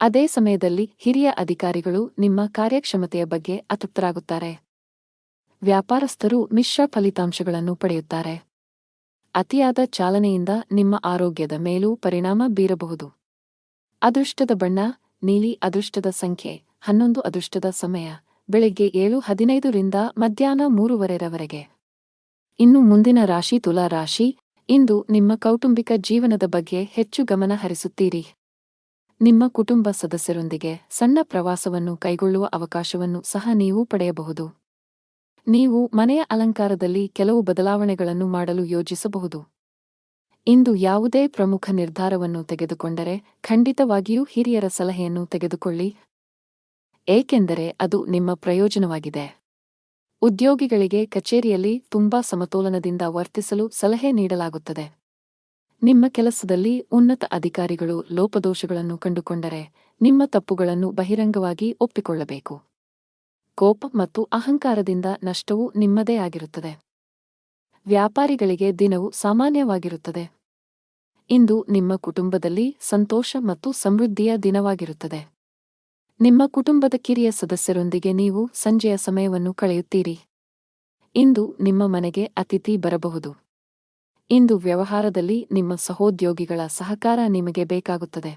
S1: ಅದೇ ಸಮಯದಲ್ಲಿ ಹಿರಿಯ ಅಧಿಕಾರಿಗಳು ನಿಮ್ಮ ಕಾರ್ಯಕ್ಷಮತೆಯ ಬಗ್ಗೆ ಅತೃಪ್ತರಾಗುತ್ತಾರೆ. ವ್ಯಾಪಾರಸ್ಥರು ಮಿಶ್ರ ಫಲಿತಾಂಶಗಳನ್ನು ಪಡೆಯುತ್ತಾರೆ. ಅತಿಯಾದ ಚಾಲನೆಯಿಂದ ನಿಮ್ಮ ಆರೋಗ್ಯದ ಮೇಲೂ ಪರಿಣಾಮ ಬೀರಬಹುದು. ಅದೃಷ್ಟದ ಬಣ್ಣ ನೀಲಿ. ಅದೃಷ್ಟದ ಸಂಖ್ಯೆ 11. ಅದೃಷ್ಟದ ಸಮಯ ಬೆಳಿಗ್ಗೆ 7:15 ರಿಂದ ಮಧ್ಯಾಹ್ನ 3:30 ರವರೆಗೆ. ಇನ್ನು ಮುಂದಿನ ರಾಶಿ ತುಲಾ ರಾಶಿ. ಇಂದು ನಿಮ್ಮ ಕೌಟುಂಬಿಕ ಜೀವನದ ಬಗ್ಗೆ ಹೆಚ್ಚು ಗಮನ ಹರಿಸುತ್ತೀರಿ. ನಿಮ್ಮ ಕುಟುಂಬ ಸದಸ್ಯರೊಂದಿಗೆ ಸಣ್ಣ ಪ್ರವಾಸವನ್ನು ಕೈಗೊಳ್ಳುವ ಅವಕಾಶವನ್ನು ಸಹ ನೀವು ಪಡೆಯಬಹುದು. ನೀವು ಮನೆಯ ಅಲಂಕಾರದಲ್ಲಿ ಕೆಲವು ಬದಲಾವಣೆಗಳನ್ನು ಮಾಡಲು ಯೋಜಿಸಬಹುದು. ಇಂದು ಯಾವುದೇ ಪ್ರಮುಖ ನಿರ್ಧಾರವನ್ನು ತೆಗೆದುಕೊಂಡರೆ ಖಂಡಿತವಾಗಿಯೂ ಹಿರಿಯರ ಸಲಹೆಯನ್ನು ತೆಗೆದುಕೊಳ್ಳಿ, ಏಕೆಂದರೆ ಅದು ನಿಮ್ಮ ಪ್ರಯೋಜನವಾಗಿದೆ. ಉದ್ಯೋಗಿಗಳಿಗೆ ಕಚೇರಿಯಲ್ಲಿ ತುಂಬಾ ಸಮತೋಲನದಿಂದ ವರ್ತಿಸಲು ಸಲಹೆ ನೀಡಲಾಗುತ್ತದೆ. ನಿಮ್ಮ ಕೆಲಸದಲ್ಲಿ ಉನ್ನತ ಅಧಿಕಾರಿಗಳು ಲೋಪದೋಷಗಳನ್ನು ಕಂಡುಕೊಂಡರೆ ನಿಮ್ಮ ತಪ್ಪುಗಳನ್ನು ಬಹಿರಂಗವಾಗಿ ಒಪ್ಪಿಕೊಳ್ಳಬೇಕು. ಕೋಪ ಮತ್ತು ಅಹಂಕಾರದಿಂದ ನಷ್ಟವು ನಿಮ್ಮದೇ ಆಗಿರುತ್ತದೆ. ವ್ಯಾಪಾರಿಗಳಿಗೆ ದಿನವು ಸಾಮಾನ್ಯವಾಗಿರುತ್ತದೆ. ಇಂದು ನಿಮ್ಮ ಕುಟುಂಬದಲ್ಲಿ ಸಂತೋಷ ಮತ್ತು ಸಮೃದ್ಧಿಯ ದಿನವಾಗಿರುತ್ತದೆ. ನಿಮ್ಮ ಕುಟುಂಬದ ಕಿರಿಯ ಸದಸ್ಯರೊಂದಿಗೆ ನೀವು ಸಂಜೆಯ ಸಮಯವನ್ನು ಕಳೆಯುತ್ತೀರಿ. ಇಂದು ನಿಮ್ಮ ಮನೆಗೆ ಅತಿಥಿ ಬರಬಹುದು. ಇಂದು ವ್ಯವಹಾರದಲ್ಲಿ ನಿಮ್ಮ ಸಹೋದ್ಯೋಗಿಗಳ ಸಹಕಾರ ನಿಮಗೆ ಬೇಕಾಗುತ್ತದೆ.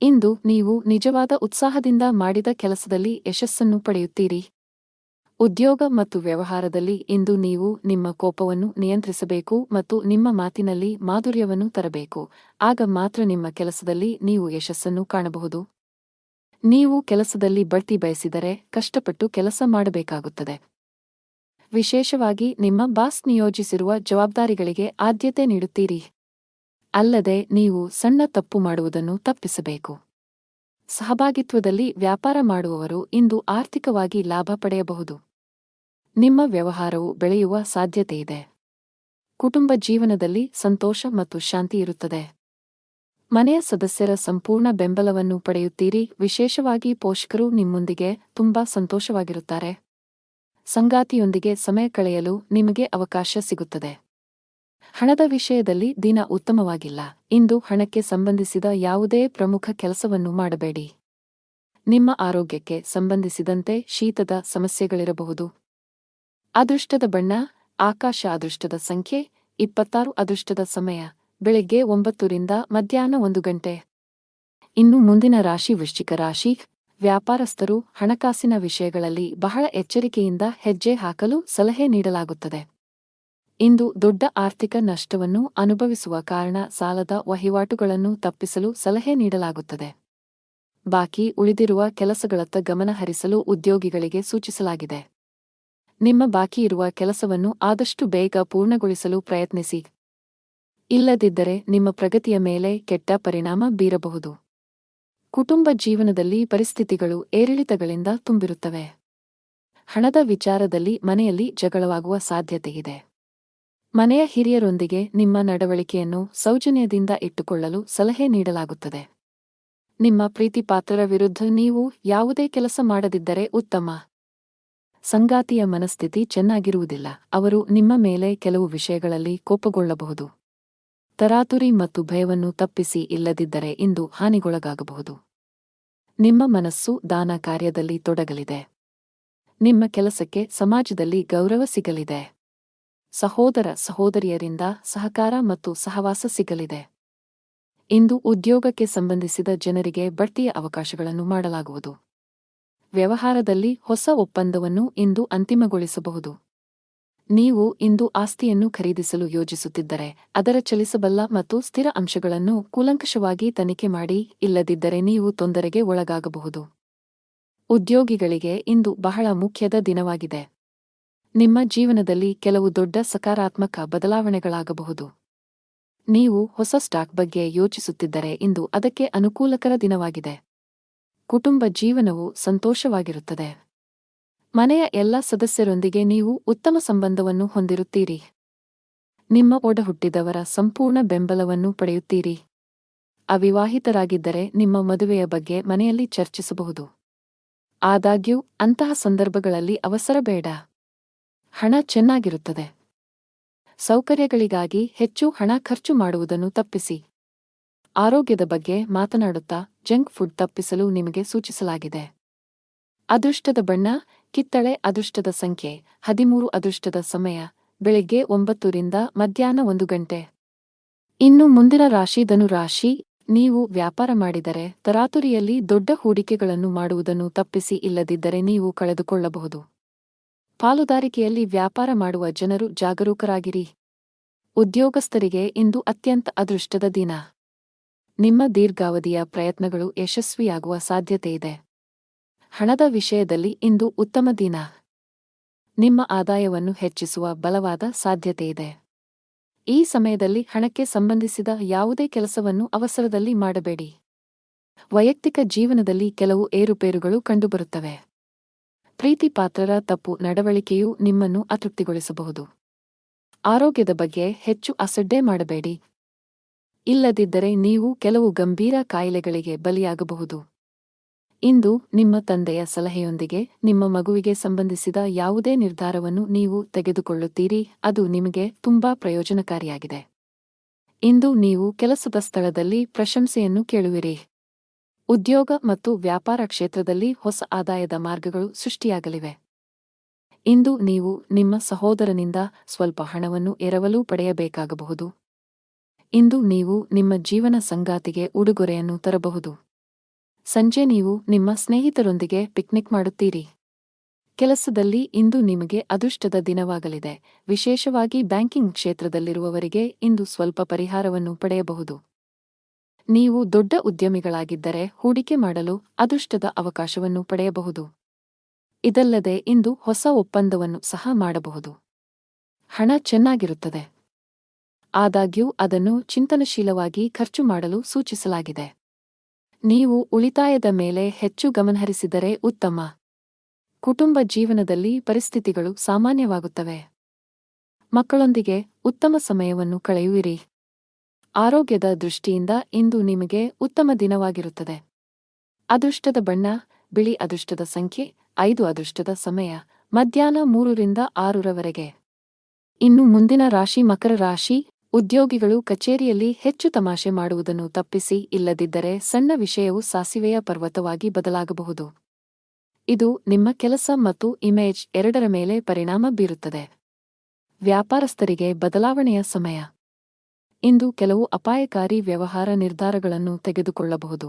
S1: ಇಂದು ನೀವು ನಿಜವಾದ ಉತ್ಸಾಹದಿಂದ ಮಾಡಿದ ಕೆಲಸದಲ್ಲಿ ಯಶಸ್ಸನ್ನು ಪಡೆಯುತ್ತೀರಿ. ಉದ್ಯೋಗ ಮತ್ತು ವ್ಯವಹಾರದಲ್ಲಿ ಇಂದು ನೀವು ನಿಮ್ಮ ಕೋಪವನ್ನು ನಿಯಂತ್ರಿಸಬೇಕು ಮತ್ತು ನಿಮ್ಮ ಮಾತಿನಲ್ಲಿ ಮಾಧುರ್ಯವನ್ನು ತರಬೇಕು. ಆಗ ಮಾತ್ರ ನಿಮ್ಮ ಕೆಲಸದಲ್ಲಿ ನೀವು ಯಶಸ್ಸನ್ನು ಕಾಣಬಹುದು. ನೀವು ಕೆಲಸದಲ್ಲಿ ಬಡ್ತಿ ಬಯಸಿದರೆ ಕಷ್ಟಪಟ್ಟು ಕೆಲಸ ಮಾಡಬೇಕಾಗುತ್ತದೆ. ವಿಶೇಷವಾಗಿ ನಿಮ್ಮ ಬಾಸ್ ನಿಯೋಜಿಸಿರುವ ಜವಾಬ್ದಾರಿಗಳಿಗೆ ಆದ್ಯತೆ ನೀಡುತ್ತೀರಿ. ಅಲ್ಲದೆ ನೀವು ಸಣ್ಣ ತಪ್ಪು ಮಾಡುವುದನ್ನು ತಪ್ಪಿಸಬೇಕು. ಸಹಭಾಗಿತ್ವದಲ್ಲಿ ವ್ಯಾಪಾರ ಮಾಡುವವರು ಇಂದು ಆರ್ಥಿಕವಾಗಿ ಲಾಭ ಪಡೆಯಬಹುದು. ನಿಮ್ಮ ವ್ಯವಹಾರವು ಬೆಳೆಯುವ ಸಾಧ್ಯತೆಯಿದೆ. ಕುಟುಂಬ ಜೀವನದಲ್ಲಿ ಸಂತೋಷ ಮತ್ತು ಶಾಂತಿ ಇರುತ್ತದೆ. ಮನೆಯ ಸದಸ್ಯರ ಸಂಪೂರ್ಣ ಬೆಂಬಲವನ್ನು ಪಡೆಯುತ್ತೀರಿ. ವಿಶೇಷವಾಗಿ ಪೋಷಕರು ನಿಮ್ಮೊಂದಿಗೆ ತುಂಬಾ ಸಂತೋಷವಾಗಿರುತ್ತಾರೆ. ಸಂಗಾತಿಯೊಂದಿಗೆ ಸಮಯ ಕಳೆಯಲು ನಿಮಗೆ ಅವಕಾಶ ಸಿಗುತ್ತದೆ. ಹಣದ ವಿಷಯದಲ್ಲಿ ದಿನ ಉತ್ತಮವಾಗಿಲ್ಲ. ಇಂದು ಹಣಕ್ಕೆ ಸಂಬಂಧಿಸಿದ ಯಾವುದೇ ಪ್ರಮುಖ ಕೆಲಸವನ್ನು ಮಾಡಬೇಡಿ. ನಿಮ್ಮ ಆರೋಗ್ಯಕ್ಕೆ ಸಂಬಂಧಿಸಿದಂತೆ ಶೀತದ ಸಮಸ್ಯೆಗಳಿರಬಹುದು. ಅದೃಷ್ಟದ ಬಣ್ಣ ಆಕಾಶ. ಅದೃಷ್ಟದ ಸಂಖ್ಯೆ 26. ಅದೃಷ್ಟದ ಸಮಯ ಬೆಳಗ್ಗೆ 9 ರಿಂದ ಮಧ್ಯಾಹ್ನ 1 ಗಂಟೆ. ಇನ್ನು ಮುಂದಿನ ರಾಶಿ ವೃಶ್ಚಿಕ ರಾಶಿ. ವ್ಯಾಪಾರಸ್ಥರು ಹಣಕಾಸಿನ ವಿಷಯಗಳಲ್ಲಿ ಬಹಳ ಎಚ್ಚರಿಕೆಯಿಂದ ಹೆಜ್ಜೆ ಹಾಕಲು ಸಲಹೆ ನೀಡಲಾಗುತ್ತದೆ. ಇಂದು ದೊಡ್ಡ ಆರ್ಥಿಕ ನಷ್ಟವನ್ನು ಅನುಭವಿಸುವ ಕಾರಣ ಸಾಲದ ವಹಿವಾಟುಗಳನ್ನು ತಪ್ಪಿಸಲು ಸಲಹೆ ನೀಡಲಾಗುತ್ತದೆ. ಬಾಕಿ ಉಳಿದಿರುವ ಕೆಲಸಗಳತ್ತ ಗಮನ ಹರಿಸಲು ಉದ್ಯೋಗಿಗಳಿಗೆ ಸೂಚಿಸಲಾಗಿದೆ. ನಿಮ್ಮ ಬಾಕಿ ಇರುವ ಕೆಲಸವನ್ನು ಆದಷ್ಟು ಬೇಗ ಪೂರ್ಣಗೊಳಿಸಲು ಪ್ರಯತ್ನಿಸಿ. ಇಲ್ಲದಿದ್ದರೆ ನಿಮ್ಮ ಪ್ರಗತಿಯ ಮೇಲೆ ಕೆಟ್ಟ ಪರಿಣಾಮ ಬೀರಬಹುದು. ಕುಟುಂಬ ಜೀವನದಲ್ಲಿ ಪರಿಸ್ಥಿತಿಗಳು ಏರಿಳಿತಗಳಿಂದ ತುಂಬಿರುತ್ತವೆ. ಹಣದ ವಿಚಾರದಲ್ಲಿ ಮನೆಯಲ್ಲಿ ಜಗಳವಾಗುವ ಸಾಧ್ಯತೆಯಿದೆ. ಮನೆಯ ಹಿರಿಯರೊಂದಿಗೆ ನಿಮ್ಮ ನಡವಳಿಕೆಯನ್ನು ಸೌಜನ್ಯದಿಂದ ಇಟ್ಟುಕೊಳ್ಳಲು ಸಲಹೆ ನೀಡಲಾಗುತ್ತದೆ. ನಿಮ್ಮ ಪ್ರೀತಿಪಾತ್ರರ ವಿರುದ್ಧ ನೀವು ಯಾವುದೇ ಕೆಲಸ ಮಾಡದಿದ್ದರೆ ಉತ್ತಮ. ಸಂಗಾತಿಯ ಮನಸ್ಥಿತಿ ಚೆನ್ನಾಗಿರುವುದಿಲ್ಲ. ಅವರು ನಿಮ್ಮ ಮೇಲೆ ಕೆಲವು ವಿಷಯಗಳಲ್ಲಿ ಕೋಪಗೊಳ್ಳಬಹುದು. ತರಾತುರಿ ಮತ್ತು ಭಯವನ್ನು ತಪ್ಪಿಸಿ. ಇಲ್ಲದಿದ್ದರೆ ಇಂದು ಹಾನಿಗೊಳಗಾಗಬಹುದು. ನಿಮ್ಮ ಮನಸ್ಸು ದಾನ ಕಾರ್ಯದಲ್ಲಿ ತೊಡಗಲಿದೆ. ನಿಮ್ಮ ಕೆಲಸಕ್ಕೆ ಸಮಾಜದಲ್ಲಿ ಗೌರವ ಸಿಗಲಿದೆ. ಸಹೋದರ ಸಹೋದರಿಯರಿಂದ ಸಹಕಾರ ಮತ್ತು ಸಹವಾಸ ಸಿಗಲಿದೆ. ಇಂದು ಉದ್ಯೋಗಕ್ಕೆ ಸಂಬಂಧಿಸಿದ ಜನರಿಗೆ ಬಡ್ತಿಯ ಅವಕಾಶಗಳನ್ನು ಮಾಡಲಾಗುವುದು. ವ್ಯವಹಾರದಲ್ಲಿ ಹೊಸ ಒಪ್ಪಂದವನ್ನು ಇಂದು ಅಂತಿಮಗೊಳಿಸಬಹುದು. ನೀವು ಇಂದು ಆಸ್ತಿಯನ್ನು ಖರೀದಿಸಲು ಯೋಜಿಸುತ್ತಿದ್ದರೆ ಅದರ ಚಲಿಸಬಲ್ಲ ಮತ್ತು ಸ್ಥಿರ ಅಂಶಗಳನ್ನು ಕೂಲಂಕಷವಾಗಿ ತನಿಖೆ ಮಾಡಿ. ಇಲ್ಲದಿದ್ದರೆ ನೀವು ತೊಂದರೆಗೆ ಒಳಗಾಗಬಹುದು. ಉದ್ಯೋಗಿಗಳಿಗೆ ಇಂದು ಬಹಳ ಮುಖ್ಯದ ದಿನವಾಗಿದೆ. ನಿಮ್ಮ ಜೀವನದಲ್ಲಿ ಕೆಲವು ದೊಡ್ಡ ಸಕಾರಾತ್ಮಕ ಬದಲಾವಣೆಗಳಾಗಬಹುದು. ನೀವು ಹೊಸ ಸ್ಟಾಕ್ ಬಗ್ಗೆ ಯೋಚಿಸುತ್ತಿದ್ದರೆ ಇಂದು ಅದಕ್ಕೆ ಅನುಕೂಲಕರ ದಿನವಾಗಿದೆ. ಕುಟುಂಬ ಜೀವನವು ಸಂತೋಷವಾಗಿರುತ್ತದೆ. ಮನೆಯ ಎಲ್ಲ ಸದಸ್ಯರೊಂದಿಗೆ ನೀವು ಉತ್ತಮ ಸಂಬಂಧವನ್ನು ಹೊಂದಿರುತ್ತೀರಿ. ನಿಮ್ಮ ಒಡಹುಟ್ಟಿದವರ ಸಂಪೂರ್ಣ ಬೆಂಬಲವನ್ನು ಪಡೆಯುತ್ತೀರಿ. ಅವಿವಾಹಿತರಾಗಿದ್ದರೆ ನಿಮ್ಮ ಮದುವೆಯ ಬಗ್ಗೆ ಮನೆಯಲ್ಲಿ ಚರ್ಚಿಸಬಹುದು. ಆದಾಗ್ಯೂ ಅಂತಹ ಸಂದರ್ಭಗಳಲ್ಲಿ ಅವಸರ ಬೇಡ. ಹಣ ಚೆನ್ನಾಗಿರುತ್ತದೆ. ಸೌಕರ್ಯಗಳಿಗಾಗಿ ಹೆಚ್ಚು ಹಣ ಖರ್ಚು ಮಾಡುವುದನ್ನು ತಪ್ಪಿಸಿ. ಆರೋಗ್ಯದ ಬಗ್ಗೆ ಮಾತನಾಡುತ್ತಾ ಜಂಕ್ ಫುಡ್ ತಪ್ಪಿಸಲು ನಿಮಗೆ ಸೂಚಿಸಲಾಗಿದೆ. ಅದೃಷ್ಟದ ಬಣ್ಣ ಕಿತ್ತಳೆ. ಅದೃಷ್ಟದ ಸಂಖ್ಯೆ 13. ಅದೃಷ್ಟದ ಸಮಯ ಬೆಳಗ್ಗೆ 9 ರಿಂದ ಮಧ್ಯಾಹ್ನ 1 ಗಂಟೆ. ಇನ್ನು ಮುಂದಿನ ರಾಶಿ ಧನು ರಾಶಿ. ನೀವು ವ್ಯಾಪಾರ ಮಾಡಿದರೆ ತರಾತುರಿಯಲ್ಲಿ ದೊಡ್ಡ ಹೂಡಿಕೆಗಳನ್ನು ಮಾಡುವುದನ್ನು ತಪ್ಪಿಸಿ. ಇಲ್ಲದಿದ್ದರೆ ನೀವು ಕಳೆದುಕೊಳ್ಳಬಹುದು. ಪಾಲುದಾರಿಕೆಯಲ್ಲಿ ವ್ಯಾಪಾರ ಮಾಡುವ ಜನರು ಜಾಗರೂಕರಾಗಿರಿ. ಉದ್ಯೋಗಸ್ಥರಿಗೆ ಇಂದು ಅತ್ಯಂತ ಅದೃಷ್ಟದ ದಿನ. ನಿಮ್ಮ ದೀರ್ಘಾವಧಿಯ ಪ್ರಯತ್ನಗಳು ಯಶಸ್ವಿಯಾಗುವ ಸಾಧ್ಯತೆಯಿದೆ. ಹಣದ ವಿಷಯದಲ್ಲಿ ಇಂದು ಉತ್ತಮ ದಿನ. ನಿಮ್ಮ ಆದಾಯವನ್ನು ಹೆಚ್ಚಿಸುವ ಬಲವಾದ ಸಾಧ್ಯತೆಯಿದೆ. ಈ ಸಮಯದಲ್ಲಿ ಹಣಕ್ಕೆ ಸಂಬಂಧಿಸಿದ ಯಾವುದೇ ಕೆಲಸವನ್ನು ಅವಸರದಲ್ಲಿ ಮಾಡಬೇಡಿ. ವೈಯಕ್ತಿಕ ಜೀವನದಲ್ಲಿ ಕೆಲವು ಏರುಪೇರುಗಳು ಕಂಡುಬರುತ್ತವೆ. ಪ್ರೀತಿಪಾತ್ರರ ತಪ್ಪು ನಡವಳಿಕೆಯು ನಿಮ್ಮನ್ನು ಅತೃಪ್ತಿಗೊಳಿಸಬಹುದು. ಆರೋಗ್ಯದ ಬಗ್ಗೆ ಹೆಚ್ಚು ಅಸಡ್ಡೆ ಮಾಡಬೇಡಿ. ಇಲ್ಲದಿದ್ದರೆ ನೀವು ಕೆಲವು ಗಂಭೀರ ಕಾಯಿಲೆಗಳಿಗೆ ಬಲಿಯಾಗಬಹುದು. ಇಂದು ನಿಮ್ಮ ತಂದೆಯ ಸಲಹೆಯೊಂದಿಗೆ ನಿಮ್ಮ ಮಗುವಿಗೆ ಸಂಬಂಧಿಸಿದ ಯಾವುದೇ ನಿರ್ಧಾರವನ್ನು ನೀವು ತೆಗೆದುಕೊಳ್ಳುತ್ತೀರಿ. ಅದು ನಿಮಗೆ ತುಂಬಾ ಪ್ರಯೋಜನಕಾರಿಯಾಗಿದೆ. ಇಂದು ನೀವು ಕೆಲಸದ ಸ್ಥಳದಲ್ಲಿ ಪ್ರಶಂಸೆಯನ್ನು ಕೇಳುವಿರಿ. ಉದ್ಯೋಗ ಮತ್ತು ವ್ಯಾಪಾರ ಕ್ಷೇತ್ರದಲ್ಲಿ ಹೊಸ ಆದಾಯದ ಮಾರ್ಗಗಳು ಸೃಷ್ಟಿಯಾಗಲಿವೆ. ಇಂದು ನೀವು ನಿಮ್ಮ ಸಹೋದರನಿಂದ ಸ್ವಲ್ಪ ಹಣವನ್ನು ಎರವಲು ಪಡೆಯಬೇಕಾಗಬಹುದು. ಇಂದು ನೀವು ನಿಮ್ಮ ಜೀವನ ಸಂಗಾತಿಗೆ ಉಡುಗೊರೆಯನ್ನು ತರಬಹುದು. ಸಂಜೆ ನೀವು ನಿಮ್ಮ ಸ್ನೇಹಿತರೊಂದಿಗೆ ಪಿಕ್ನಿಕ್ ಮಾಡುತ್ತೀರಿ. ಕೆಲಸದಲ್ಲಿ ಇಂದು ನಿಮಗೆ ಅದೃಷ್ಟದ ದಿನವಾಗಲಿದೆ. ವಿಶೇಷವಾಗಿ ಬ್ಯಾಂಕಿಂಗ್ ಕ್ಷೇತ್ರದಲ್ಲಿರುವವರಿಗೆ ಇಂದು ಸ್ವಲ್ಪ ಪರಿಹಾರವನ್ನು ಪಡೆಯಬಹುದು. ನೀವು ದೊಡ್ಡ ಉದ್ಯಮಿಗಳಾಗಿದ್ದರೆ ಹೂಡಿಕೆ ಮಾಡಲು ಅದೃಷ್ಟದ ಅವಕಾಶವನ್ನು ಪಡೆಯಬಹುದು. ಇದಲ್ಲದೆ ಇಂದು ಹೊಸ ಒಪ್ಪಂದವನ್ನು ಸಹ ಮಾಡಬಹುದು. ಹಣ ಚೆನ್ನಾಗಿರುತ್ತದೆ. ಆದಾಗ್ಯೂ ಅದನ್ನು ಚಿಂತನಶೀಲವಾಗಿ ಖರ್ಚು ಮಾಡಲು ಸೂಚಿಸಲಾಗಿದೆ. ನೀವು ಉಳಿತಾಯದ ಮೇಲೆ ಹೆಚ್ಚು ಗಮನಹರಿಸಿದರೆ ಉತ್ತಮ. ಕುಟುಂಬ ಜೀವನದಲ್ಲಿ ಪರಿಸ್ಥಿತಿಗಳು ಸಾಮಾನ್ಯವಾಗುತ್ತವೆ. ಮಕ್ಕಳೊಂದಿಗೆ ಉತ್ತಮ ಸಮಯವನ್ನು ಕಳೆಯುವಿರಿ. ಆರೋಗ್ಯದ ದೃಷ್ಟಿಯಿಂದ ಇಂದು ನಿಮಗೆ ಉತ್ತಮ ದಿನವಾಗಿರುತ್ತದೆ. ಅದೃಷ್ಟದ ಬಣ್ಣ ಬಿಳಿ. ಅದೃಷ್ಟದ ಸಂಖ್ಯೆ 5. ಅದೃಷ್ಟದ ಸಮಯ ಮಧ್ಯಾಹ್ನ 3 ರಿಂದ 6 ಇನ್ನು ಮುಂದಿನ ರಾಶಿ ಮಕರ ರಾಶಿ. ಉದ್ಯೋಗಿಗಳು ಕಚೇರಿಯಲ್ಲಿ ಹೆಚ್ಚು ತಮಾಷೆ ಮಾಡುವುದನ್ನು ತಪ್ಪಿಸಿ, ಇಲ್ಲದಿದ್ದರೆ ಸಣ್ಣ ವಿಷಯವು ಸಾಸಿವೆಯ ಪರ್ವತವಾಗಿ ಬದಲಾಗಬಹುದು. ಇದು ನಿಮ್ಮ ಕೆಲಸ ಮತ್ತು ಇಮೇಜ್ ಎರಡರ ಮೇಲೆ ಪರಿಣಾಮ ಬೀರುತ್ತದೆ. ವ್ಯಾಪಾರಸ್ಥರಿಗೆ ಬದಲಾವಣೆಯ ಸಮಯ. ಇಂದು ಕೆಲವು ಅಪಾಯಕಾರಿ ವ್ಯವಹಾರ ನಿರ್ಧಾರಗಳನ್ನು ತೆಗೆದುಕೊಳ್ಳಬಹುದು.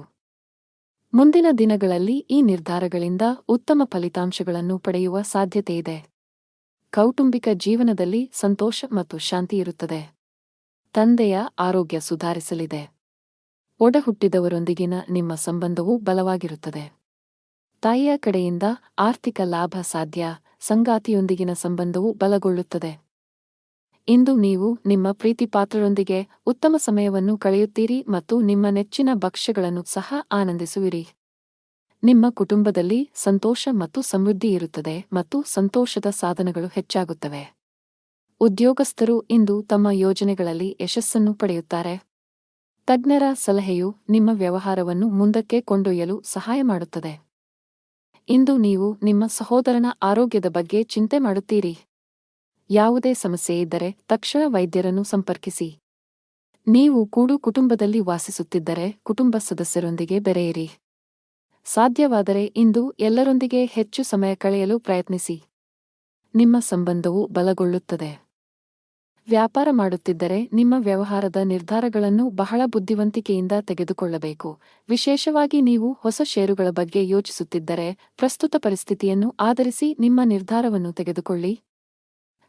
S1: ಮುಂದಿನ ದಿನಗಳಲ್ಲಿ ಈ ನಿರ್ಧಾರಗಳಿಂದ ಉತ್ತಮ ಫಲಿತಾಂಶಗಳನ್ನು ಪಡೆಯುವ ಸಾಧ್ಯತೆಯಿದೆ. ಕೌಟುಂಬಿಕ ಜೀವನದಲ್ಲಿ ಸಂತೋಷ ಮತ್ತು ಶಾಂತಿ ಇರುತ್ತದೆ. ತಂದೆಯ ಆರೋಗ್ಯ ಸುಧಾರಿಸಲಿದೆ. ಒಡಹುಟ್ಟಿದವರೊಂದಿಗಿನ ನಿಮ್ಮ ಸಂಬಂಧವು ಬಲವಾಗಿರುತ್ತದೆ. ತಾಯಿಯ ಕಡೆಯಿಂದ ಆರ್ಥಿಕ ಲಾಭ ಸಾಧ್ಯ. ಸಂಗಾತಿಯೊಂದಿಗಿನ ಸಂಬಂಧವು ಬಲಗೊಳ್ಳುತ್ತದೆ. ಇಂದು ನೀವು ನಿಮ್ಮ ಪ್ರೀತಿಪಾತ್ರರೊಂದಿಗೆ ಉತ್ತಮ ಸಮಯವನ್ನು ಕಳೆಯುತ್ತೀರಿ ಮತ್ತು ನಿಮ್ಮ ನೆಚ್ಚಿನ ಭಕ್ಷ್ಯಗಳನ್ನು ಸಹ ಆನಂದಿಸುವಿರಿ. ನಿಮ್ಮ ಕುಟುಂಬದಲ್ಲಿ ಸಂತೋಷ ಮತ್ತು ಸಮೃದ್ಧಿ ಇರುತ್ತದೆ ಮತ್ತು ಸಂತೋಷದ ಸಾಧನಗಳು ಹೆಚ್ಚಾಗುತ್ತವೆ. ಉದ್ಯೋಗಸ್ಥರು ಇಂದು ತಮ್ಮ ಯೋಜನೆಗಳಲ್ಲಿ ಯಶಸ್ಸನ್ನು ಪಡೆಯುತ್ತಾರೆ. ತಜ್ಞರ ಸಲಹೆಯು ನಿಮ್ಮ ವ್ಯವಹಾರವನ್ನು ಮುಂದಕ್ಕೆ ಕೊಂಡೊಯ್ಯಲು ಸಹಾಯ ಮಾಡುತ್ತದೆ. ಇಂದು ನೀವು ನಿಮ್ಮ ಸಹೋದರನ ಆರೋಗ್ಯದ ಬಗ್ಗೆ ಚಿಂತೆ ಮಾಡುತ್ತೀರಿ. ಯಾವುದೇ ಸಮಸ್ಯೆ ಇದ್ದರೆ ತಕ್ಷಣ ವೈದ್ಯರನ್ನು ಸಂಪರ್ಕಿಸಿ. ನೀವು ಕೂಡು ಕುಟುಂಬದಲ್ಲಿ ವಾಸಿಸುತ್ತಿದ್ದರೆ ಕುಟುಂಬ ಸದಸ್ಯರೊಂದಿಗೆ ಬೆರೆಯಿರಿ. ಸಾಧ್ಯವಾದರೆ ಇಂದು ಎಲ್ಲರೊಂದಿಗೆ ಹೆಚ್ಚು ಸಮಯ ಕಳೆಯಲು ಪ್ರಯತ್ನಿಸಿ. ನಿಮ್ಮ ಸಂಬಂಧವು ಬಲಗೊಳ್ಳುತ್ತದೆ. ವ್ಯಾಪಾರ ಮಾಡುತ್ತಿದ್ದರೆ ನಿಮ್ಮ ವ್ಯವಹಾರದ ನಿರ್ಧಾರಗಳನ್ನು ಬಹಳ ಬುದ್ಧಿವಂತಿಕೆಯಿಂದ ತೆಗೆದುಕೊಳ್ಳಬೇಕು. ವಿಶೇಷವಾಗಿ ನೀವು ಹೊಸ ಷೇರುಗಳ ಬಗ್ಗೆ ಯೋಚಿಸುತ್ತಿದ್ದರೆ ಪ್ರಸ್ತುತ ಪರಿಸ್ಥಿತಿಯನ್ನು ಆಧರಿಸಿ ನಿಮ್ಮ ನಿರ್ಧಾರವನ್ನು ತೆಗೆದುಕೊಳ್ಳಿ.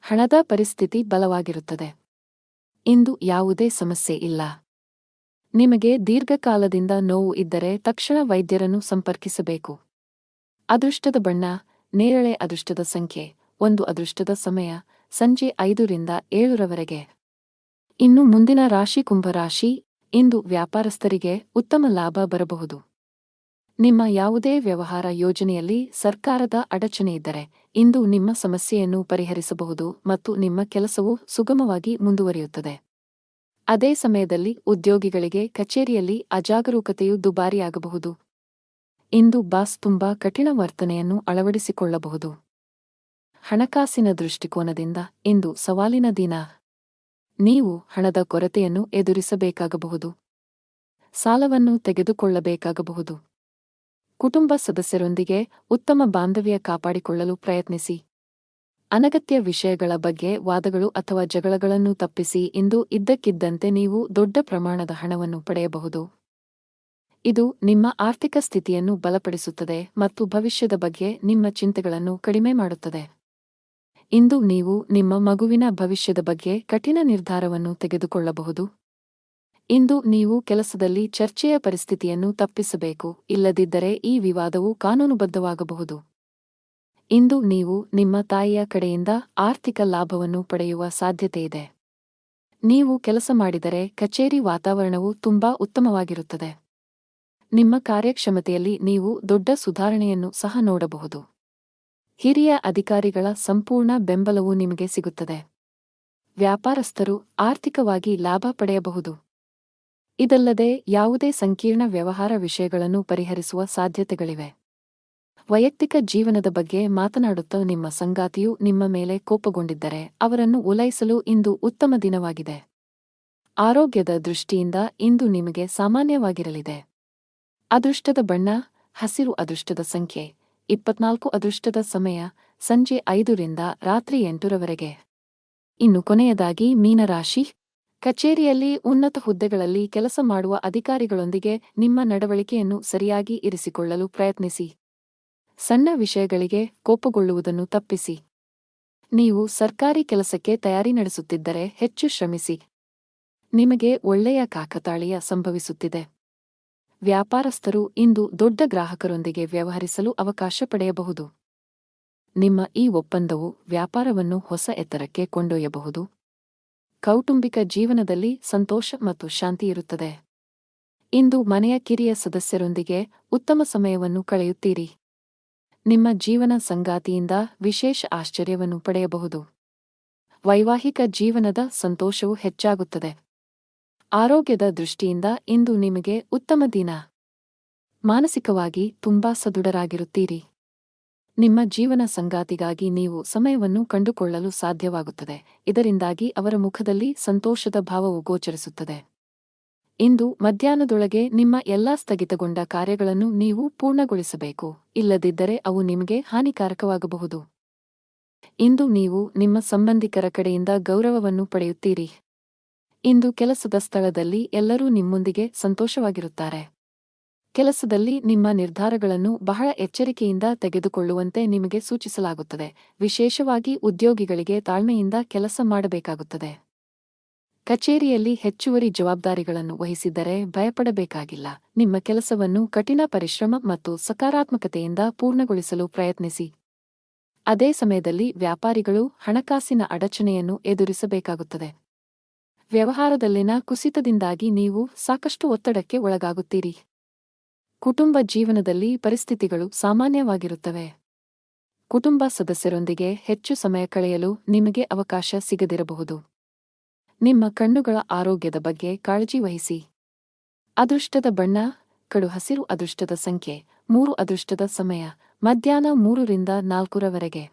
S1: ಹಣದ ಪರಿಸ್ಥಿತಿ ಬಲವಾಗಿರುತ್ತದೆ. ಇಂದು ಯಾವುದೇ ಸಮಸ್ಯೆ ಇಲ್ಲ. ನಿಮಗೆ ದೀರ್ಘಕಾಲದಿಂದ ನೋವು ಇದ್ದರೆ ತಕ್ಷಣ ವೈದ್ಯರನ್ನು ಸಂಪರ್ಕಿಸಬೇಕು. ಅದೃಷ್ಟದ ಬಣ್ಣ ನೇರಳೆ. ಅದೃಷ್ಟದ ಸಂಖ್ಯೆ 1. ಅದೃಷ್ಟದ ಸಮಯ ಸಂಜೆ 5 ರಿಂದ 7 ಇನ್ನು ಮುಂದಿನ ರಾಶಿ ಕುಂಭರಾಶಿ. ಇಂದು ವ್ಯಾಪಾರಸ್ಥರಿಗೆ ಉತ್ತಮ ಲಾಭ ಬರಬಹುದು. ನಿಮ್ಮ ಯಾವುದೇ ವ್ಯವಹಾರ ಯೋಜನೆಯಲ್ಲಿ ಸರ್ಕಾರದ ಅಡಚಣೆಯಿದ್ದರೆ ಇಂದು ನಿಮ್ಮ ಸಮಸ್ಯೆಯನ್ನು ಪರಿಹರಿಸಬಹುದು ಮತ್ತು ನಿಮ್ಮ ಕೆಲಸವು ಸುಗಮವಾಗಿ ಮುಂದುವರಿಯುತ್ತದೆ. ಅದೇ ಸಮಯದಲ್ಲಿ ಉದ್ಯೋಗಿಗಳಿಗೆ ಕಚೇರಿಯಲ್ಲಿ ಅಜಾಗರೂಕತೆಯು ದುಬಾರಿಯಾಗಬಹುದು. ಇಂದು ಬಾಸ್ ತುಂಬಾ ಕಠಿಣ ವರ್ತನೆಯನ್ನು ಅಳವಡಿಸಿಕೊಳ್ಳಬಹುದು. ಹಣಕಾಸಿನ ದೃಷ್ಟಿಕೋನದಿಂದ ಇಂದು ಸವಾಲಿನ ದಿನ. ನೀವು ಹಣದ ಕೊರತೆಯನ್ನು ಎದುರಿಸಬೇಕಾಗಬಹುದು. ಸಾಲವನ್ನು ತೆಗೆದುಕೊಳ್ಳಬೇಕಾಗಬಹುದು. ಕುಟುಂಬ ಸದಸ್ಯರೊಂದಿಗೆ ಉತ್ತಮ ಬಾಂಧವ್ಯ ಕಾಪಾಡಿಕೊಳ್ಳಲು ಪ್ರಯತ್ನಿಸಿ. ಅನಗತ್ಯ ವಿಷಯಗಳ ಬಗ್ಗೆ ವಾದಗಳು ಅಥವಾ ಜಗಳಗಳನ್ನು ತಪ್ಪಿಸಿ. ಇಂದು ಇದ್ದಕ್ಕಿದ್ದಂತೆ ನೀವು ದೊಡ್ಡ ಪ್ರಮಾಣದ ಹಣವನ್ನು ಪಡೆಯಬಹುದು. ಇದು ನಿಮ್ಮ ಆರ್ಥಿಕ ಸ್ಥಿತಿಯನ್ನು ಬಲಪಡಿಸುತ್ತದೆ ಮತ್ತು ಭವಿಷ್ಯದ ಬಗ್ಗೆ ನಿಮ್ಮ ಚಿಂತೆಗಳನ್ನು ಕಡಿಮೆ ಮಾಡುತ್ತದೆ. ಇಂದು ನೀವು ನಿಮ್ಮ ಮಗುವಿನ ಭವಿಷ್ಯದ ಬಗ್ಗೆ ಕಠಿಣ ನಿರ್ಧಾರವನ್ನು ತೆಗೆದುಕೊಳ್ಳಬಹುದು. ಇಂದು ನೀವು ಕೆಲಸದಲ್ಲಿ ಚರ್ಚೆಯ ಪರಿಸ್ಥಿತಿಯನ್ನು ತಪ್ಪಿಸಬೇಕು, ಇಲ್ಲದಿದ್ದರೆ ಈ ವಿವಾದವು ಕಾನೂನುಬದ್ಧವಾಗಬಹುದು. ಇಂದು ನೀವು ನಿಮ್ಮ ತಾಯಿಯ ಕಡೆಯಿಂದ ಆರ್ಥಿಕ ಲಾಭವನ್ನು ಪಡೆಯುವ ಸಾಧ್ಯತೆಯಿದೆ. ನೀವು ಕೆಲಸ ಮಾಡಿದರೆ ಕಚೇರಿ ವಾತಾವರಣವು ತುಂಬಾ ಉತ್ತಮವಾಗಿರುತ್ತದೆ. ನಿಮ್ಮ ಕಾರ್ಯಕ್ಷಮತೆಯಲ್ಲಿ ನೀವು ದೊಡ್ಡ ಸುಧಾರಣೆಯನ್ನು ಸಹ ನೋಡಬಹುದು. ಹಿರಿಯ ಅಧಿಕಾರಿಗಳ ಸಂಪೂರ್ಣ ಬೆಂಬಲವು ನಿಮಗೆ ಸಿಗುತ್ತದೆ. ವ್ಯಾಪಾರಸ್ಥರು ಆರ್ಥಿಕವಾಗಿ ಲಾಭ ಪಡೆಯಬಹುದು. ಇದಲ್ಲದೆ ಯಾವುದೇ ಸಂಕೀರ್ಣ ವ್ಯವಹಾರ ವಿಷಯಗಳನ್ನು ಪರಿಹರಿಸುವ ಸಾಧ್ಯತೆಗಳಿವೆ. ವೈಯಕ್ತಿಕ ಜೀವನದ ಬಗ್ಗೆ ಮಾತನಾಡುತ್ತಾ ನಿಮ್ಮ ಸಂಗಾತಿಯು ನಿಮ್ಮ ಮೇಲೆ ಕೋಪಗೊಂಡಿದ್ದರೆ ಅವರನ್ನು ಓಲೈಸಲು ಇಂದು ಉತ್ತಮ ದಿನವಾಗಿದೆ. ಆರೋಗ್ಯದ ದೃಷ್ಟಿಯಿಂದ ಇಂದು ನಿಮಗೆ ಸಾಮಾನ್ಯವಾಗಿರಲಿದೆ. ಅದೃಷ್ಟದ ಬಣ್ಣ ಹಸಿರು. ಅದೃಷ್ಟದ ಸಂಖ್ಯೆ 24. ಅದೃಷ್ಟದ ಸಮಯ ಸಂಜೆ 5ರಿಂದ ರಾತ್ರಿ 8ರವರೆಗೆ. ಇನ್ನು ಕೊನೆಯದಾಗಿ ಮೀನರಾಶಿ. ಕಚೇರಿಯಲ್ಲಿ ಉನ್ನತ ಹುದ್ದೆಗಳಲ್ಲಿ ಕೆಲಸ ಮಾಡುವ ಅಧಿಕಾರಿಗಳೊಂದಿಗೆ ನಿಮ್ಮ ನಡವಳಿಕೆಯನ್ನು ಸರಿಯಾಗಿ ಇರಿಸಿಕೊಳ್ಳಲು ಪ್ರಯತ್ನಿಸಿ. ಸಣ್ಣ ವಿಷಯಗಳಿಗೆ ಕೋಪಗೊಳ್ಳುವುದನ್ನು ತಪ್ಪಿಸಿ. ನೀವು ಸರ್ಕಾರಿ ಕೆಲಸಕ್ಕೆ ತಯಾರಿ ನಡೆಸುತ್ತಿದ್ದರೆ ಹೆಚ್ಚು ಶ್ರಮಿಸಿ. ನಿಮಗೆ ಒಳ್ಳೆಯ ಕಾಕತಾಳೀಯ ಸಂಭವಿಸುತ್ತಿದೆ. ವ್ಯಾಪಾರಸ್ಥರು ಇಂದು ದೊಡ್ಡ ಗ್ರಾಹಕರೊಂದಿಗೆ ವ್ಯವಹರಿಸಲು ಅವಕಾಶ ಪಡೆಯಬಹುದು. ನಿಮ್ಮ ಈ ಒಪ್ಪಂದವು ವ್ಯಾಪಾರವನ್ನು ಹೊಸ ಎತ್ತರಕ್ಕೆ ಕೊಂಡೊಯ್ಯಬಹುದು. ಕೌಟುಂಬಿಕ ಜೀವನದಲ್ಲಿ ಸಂತೋಷ ಮತ್ತು ಶಾಂತಿ ಇರುತ್ತದೆ. ಇಂದು ಮನೆಯ ಕಿರಿಯ ಸದಸ್ಯರೊಂದಿಗೆ ಉತ್ತಮ ಸಮಯವನ್ನು ಕಳೆಯುತ್ತೀರಿ. ನಿಮ್ಮ ಜೀವನ ಸಂಗಾತಿಯಿಂದ ವಿಶೇಷ ಆಶ್ಚರ್ಯವನ್ನು ಪಡೆಯಬಹುದು. ವೈವಾಹಿಕ ಜೀವನದ ಸಂತೋಷವು ಹೆಚ್ಚಾಗುತ್ತದೆ. ಆರೋಗ್ಯದ ದೃಷ್ಟಿಯಿಂದ ಇಂದು ನಿಮಗೆ ಉತ್ತಮ ದಿನ. ಮಾನಸಿಕವಾಗಿ ತುಂಬಾ ಸದೃಢರಾಗಿರುತ್ತೀರಿ. ನಿಮ್ಮ ಜೀವನ ಸಂಗಾತಿಗಾಗಿ ನೀವು ಸಮಯವನ್ನು ಕಂಡುಕೊಳ್ಳಲು ಸಾಧ್ಯವಾಗುತ್ತದೆ. ಇದರಿಂದಾಗಿ ಅವರ ಮುಖದಲ್ಲಿ ಸಂತೋಷದ ಭಾವವು ಗೋಚರಿಸುತ್ತದೆ. ಇಂದು ಮಧ್ಯಾಹ್ನದೊಳಗೆ ನಿಮ್ಮ ಎಲ್ಲಾ ಸ್ಥಗಿತಗೊಂಡ ಕಾರ್ಯಗಳನ್ನು ನೀವು ಪೂರ್ಣಗೊಳಿಸಬೇಕು, ಇಲ್ಲದಿದ್ದರೆ ಅವು ನಿಮಗೆ ಹಾನಿಕಾರಕವಾಗಬಹುದು. ಇಂದು ನೀವು ನಿಮ್ಮ ಸಂಬಂಧಿಕರ ಕಡೆಯಿಂದ ಗೌರವವನ್ನು ಪಡೆಯುತ್ತೀರಿ. ಇಂದು ಕೆಲಸದ ಸ್ಥಳದಲ್ಲಿ ಎಲ್ಲರೂ ನಿಮ್ಮೊಂದಿಗೆ ಸಂತೋಷವಾಗಿರುತ್ತಾರೆ. ಕೆಲಸದಲ್ಲಿ ನಿಮ್ಮ ನಿರ್ಧಾರಗಳನ್ನು ಬಹಳ ಎಚ್ಚರಿಕೆಯಿಂದ ತೆಗೆದುಕೊಳ್ಳುವಂತೆ ನಿಮಗೆ ಸೂಚಿಸಲಾಗುತ್ತದೆ. ವಿಶೇಷವಾಗಿ ಉದ್ಯೋಗಿಗಳಿಗೆ ತಾಳ್ಮೆಯಿಂದ ಕೆಲಸ ಮಾಡಬೇಕಾಗುತ್ತದೆ. ಕಚೇರಿಯಲ್ಲಿ ಹೆಚ್ಚುವರಿ ಜವಾಬ್ದಾರಿಗಳನ್ನು ವಹಿಸಿದ್ದರೆ ಭಯಪಡಬೇಕಾಗಿಲ್ಲ. ನಿಮ್ಮ ಕೆಲಸವನ್ನು ಕಠಿಣ ಪರಿಶ್ರಮ ಮತ್ತು ಸಕಾರಾತ್ಮಕತೆಯಿಂದ ಪೂರ್ಣಗೊಳಿಸಲು ಪ್ರಯತ್ನಿಸಿ. ಅದೇ ಸಮಯದಲ್ಲಿ ವ್ಯಾಪಾರಿಗಳು ಹಣಕಾಸಿನ ಅಡಚಣೆಯನ್ನು ಎದುರಿಸಬೇಕಾಗುತ್ತದೆ. ವ್ಯವಹಾರದಲ್ಲಿನ ಕುಸಿತದಿಂದಾಗಿ ನೀವು ಸಾಕಷ್ಟು ಒತ್ತಡಕ್ಕೆ ಒಳಗಾಗುತ್ತೀರಿ. ಕುಟುಂಬ ಜೀವನದಲ್ಲಿ ಪರಿಸ್ಥಿತಿಗಳು ಸಾಮಾನ್ಯವಾಗಿರುತ್ತವೆ. ಕುಟುಂಬ ಸದಸ್ಯರೊಂದಿಗೆ ಹೆಚ್ಚು ಸಮಯ ಕಳೆಯಲು ನಿಮಗೆ ಅವಕಾಶ ಸಿಗದಿರಬಹುದು. ನಿಮ್ಮ ಕಣ್ಣುಗಳ ಆರೋಗ್ಯದ ಬಗ್ಗೆ ಕಾಳಜಿ ವಹಿಸಿ. ಅದೃಷ್ಟದ ಬಣ್ಣ ಕಡು ಹಸಿರು. ಅದೃಷ್ಟದ ಸಂಖ್ಯೆ 3. ಅದೃಷ್ಟದ ಸಮಯ ಮಧ್ಯಾಹ್ನ 3ರಿಂದ 4ರವರೆಗೆ.